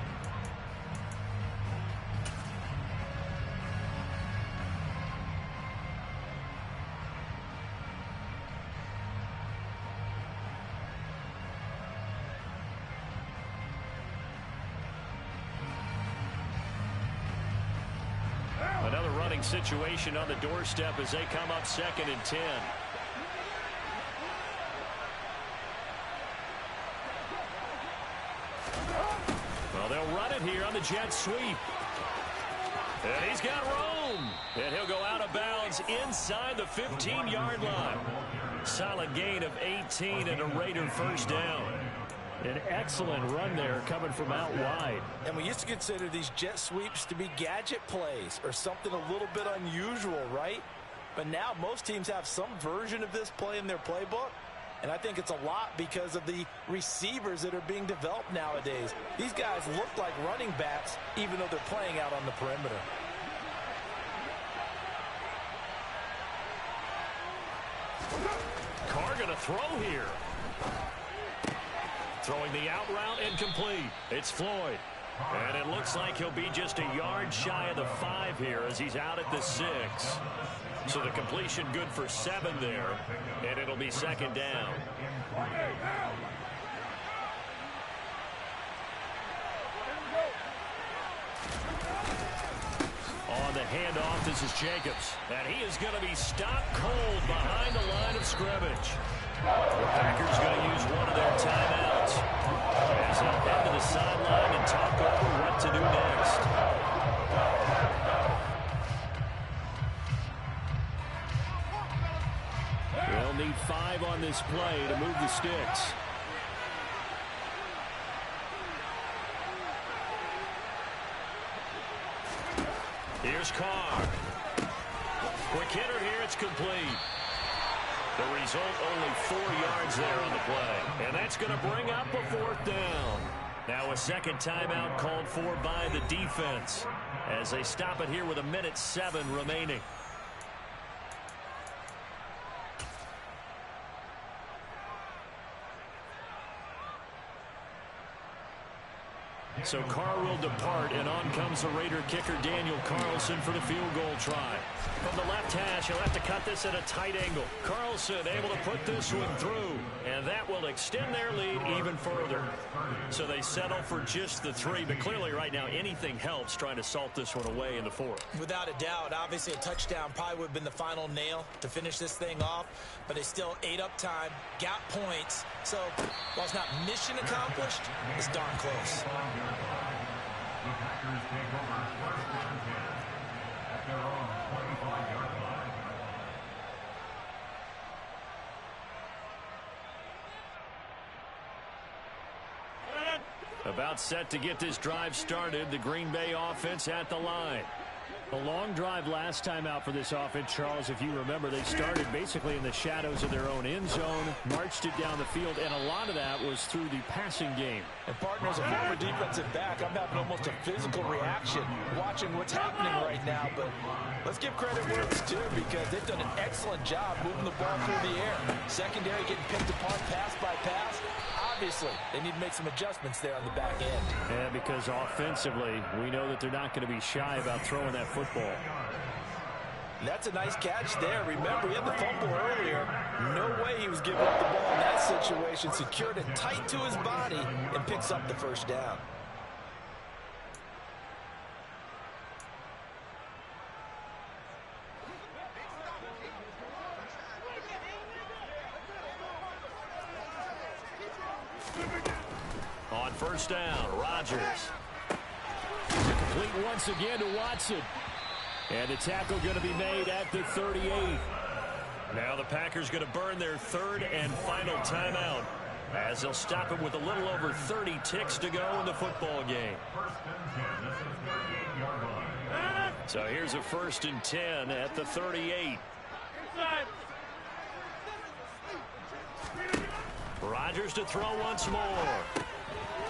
Another running situation on the doorstep as they come up 2nd and 10. Well, they'll run it here on the jet sweep. And he's got room. And he'll go out of bounds inside the 15-yard line. Solid gain of 18 and a Raider first down. An excellent run there coming from out wide. And we used to consider these jet sweeps to be gadget plays or something a little bit unusual, right? But now most teams have some version of this play in their playbook. And I think it's a lot because of the receivers that are being developed nowadays. These guys look like running backs even though they're playing out on the perimeter. Carr going to throw here. Throwing the out route incomplete. It's Floyd. And it looks like he'll be just a yard shy of the 5 here as he's out at the 6. So the completion good for 7 there. And it'll be second down. On the handoff, this is Jacobs. And he is going to be stopped cold behind the line of scrimmage. The Packers going to use one of their timeouts as they'll head to the sideline and talk over what to do next. They'll need 5 on this play to move the sticks. Here's Carr. Quick hitter here, it's complete. The result, only 4 yards there on the play. And that's going to bring up a 4th down. Now a second timeout called for by the defense as they stop it here with 1:07 remaining. So Carr will depart, and on comes the Raider kicker Daniel Carlson for the field goal try. From the left hash, he'll have to cut this at a tight angle. Carlson able to put this one through, and that will extend their lead even further. So they settle for just the 3, but clearly right now anything helps trying to salt this one away in the 4th. Without a doubt, obviously a touchdown probably would have been the final nail to finish this thing off, but they still ate up time, got points. So while it's not mission accomplished, it's darn close. About set to get this drive started, the Green Bay offense at the line. A long drive last time out for this offense, Charles. If you remember, they started basically in the shadows of their own end zone, marched it down the field, and a lot of that was through the passing game. And partners, a former defensive back, I'm having almost a physical reaction watching what's happening right now. But let's give credit where it's due because they've done an excellent job moving the ball through the air. Secondary getting picked apart pass by pass. Obviously, they need to make some adjustments there on the back end. Yeah, because offensively, we know that they're not going to be shy about throwing that football. That's a nice catch there. Remember, he had the fumble earlier. No way he was giving up the ball in that situation. Secured it tight to his body and picks up the first down. On first down, Rodgers. Complete once again to Watson. And the tackle going to be made at the 38. Now the Packers going to burn their 3rd and final timeout as they'll stop it with a little over 30 ticks to go in the football game. So here's a 1st and 10 at the 38. Rodgers to throw once more.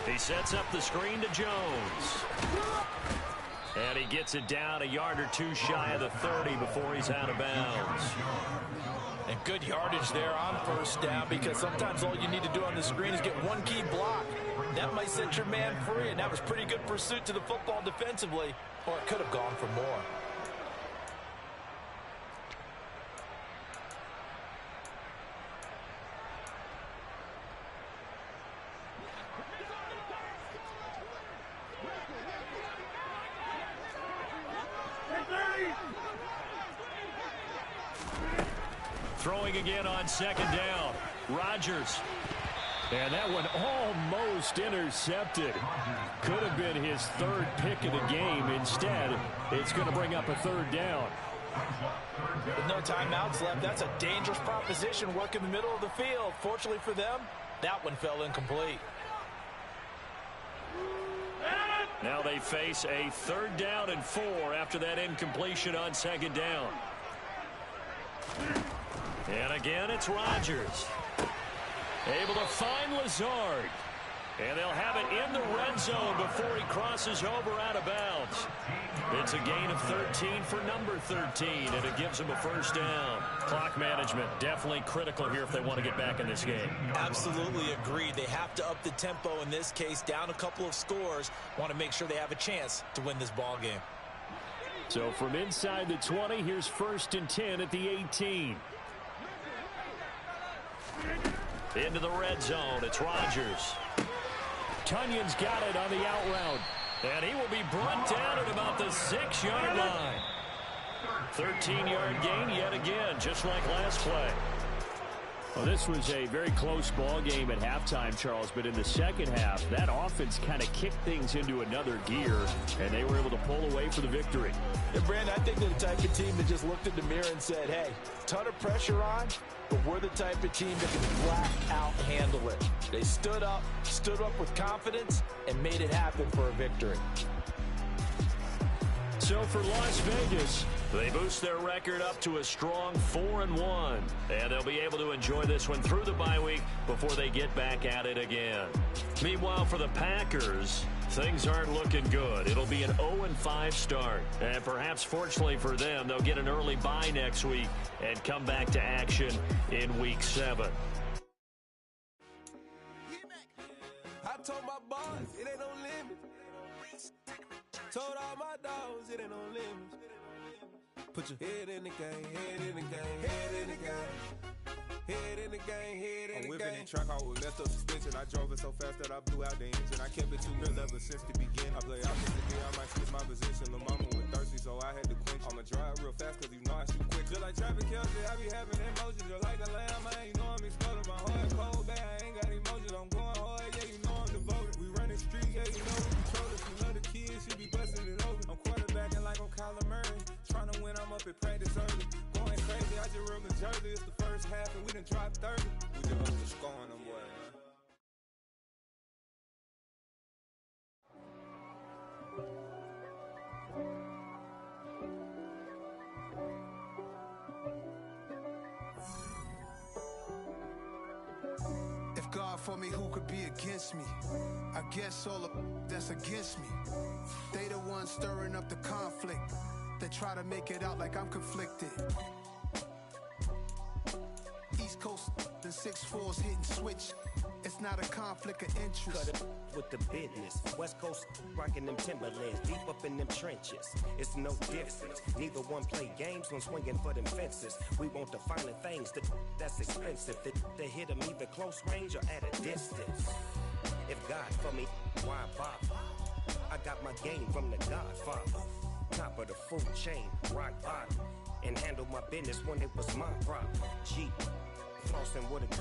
He sets up the screen to Jones. And he gets it down a yard or 2 shy of the 30 before he's out of bounds. And good yardage there on first down because sometimes all you need to do on the screen is get one key block. That might set your man free, and that was pretty good pursuit to the football defensively, or it could have gone for more. Throwing again on second down. Rodgers. And that one almost intercepted. Could have been his third pick of the game. Instead, it's going to bring up a third down. With no timeouts left, that's a dangerous proposition. Work in the middle of the field. Fortunately for them, that one fell incomplete. Now they face a 3rd down and 4 after that incompletion on 2nd down. And again, it's Rodgers. Able to find Lazard. And they'll have it in the red zone before he crosses over out of bounds. It's a gain of 13 for number 13, and it gives them a 1st down. Clock management definitely critical here if they want to get back in this game. Absolutely agreed. They have to up the tempo in this case, down a couple of scores. Want to make sure they have a chance to win this ball game. So from inside the 20, here's 1st and 10 at the 18. Into the red zone, it's Rodgers. Tunyon's got it on the out route. And he will be brought down at about the 6-yard line. 13-yard gain yet again, just like last play. Well, this was a very close ball game at halftime, Charles, but in the second half, that offense kind of kicked things into another gear, and they were able to pull away for the victory. Yeah, Brandon, I think they're the type of team that just looked in the mirror and said, hey, ton of pressure on, but we're the type of team that can flat out handle it. They stood up with confidence, and made it happen for a victory. So for Las Vegas, they boost their record up to a strong 4-1. And they'll be able to enjoy this one through the bye week before they get back at it again. Meanwhile, for the Packers, things aren't looking good. It'll be an 0-5 start. And perhaps fortunately for them, they'll get an early bye next week and come back to action in Week 7. I told my boss, it ain't no limit. Told all my dogs, it ain't no limits. Put your head in the game, head in the game, head in the game. Head in the game, head in the game. I'm whipping and track out with left up suspension. I drove it so fast that I blew out the engine. I kept it too real ever since the beginning. I play opposite me, I might switch my position. Lil' mama was thirsty, so I had to quench. I'ma drive real fast, cause you know I shoot quick. Just like traffic Kelsey, I be having emotions. Just like a lamb, man, you know I'm exploding. My heart cold, bad, I ain't got emotions. I'm going hard, yeah, you know I'm devoted. We running street, yeah, you know we control it. She love the kids, she be busting it open. I'm quarterbacking like I'm Kyler Murray. Trying to win, I'm up at practice early. Going crazy, I just real the jersey. It's the first half and we done dropped 30. We just up the score on them, boy, man. If God for me, who could be against me? I guess all of that's against me. They the ones stirring up the conflict. They try to make it out like I'm conflicted. East Coast and 6'4's hitting switch. It's not a conflict of interest. Cut it with the business. West Coast rocking them Timberlands, deep up in them trenches. It's no difference. Neither one play games when swinging for them fences. We want the finer things that's expensive. That hit them either close range or at a distance. If God for me, why bother? I got my game from the Godfather. Top of the food chain, rock bottom. And handle my business when it was my problem. G, flossing with a go.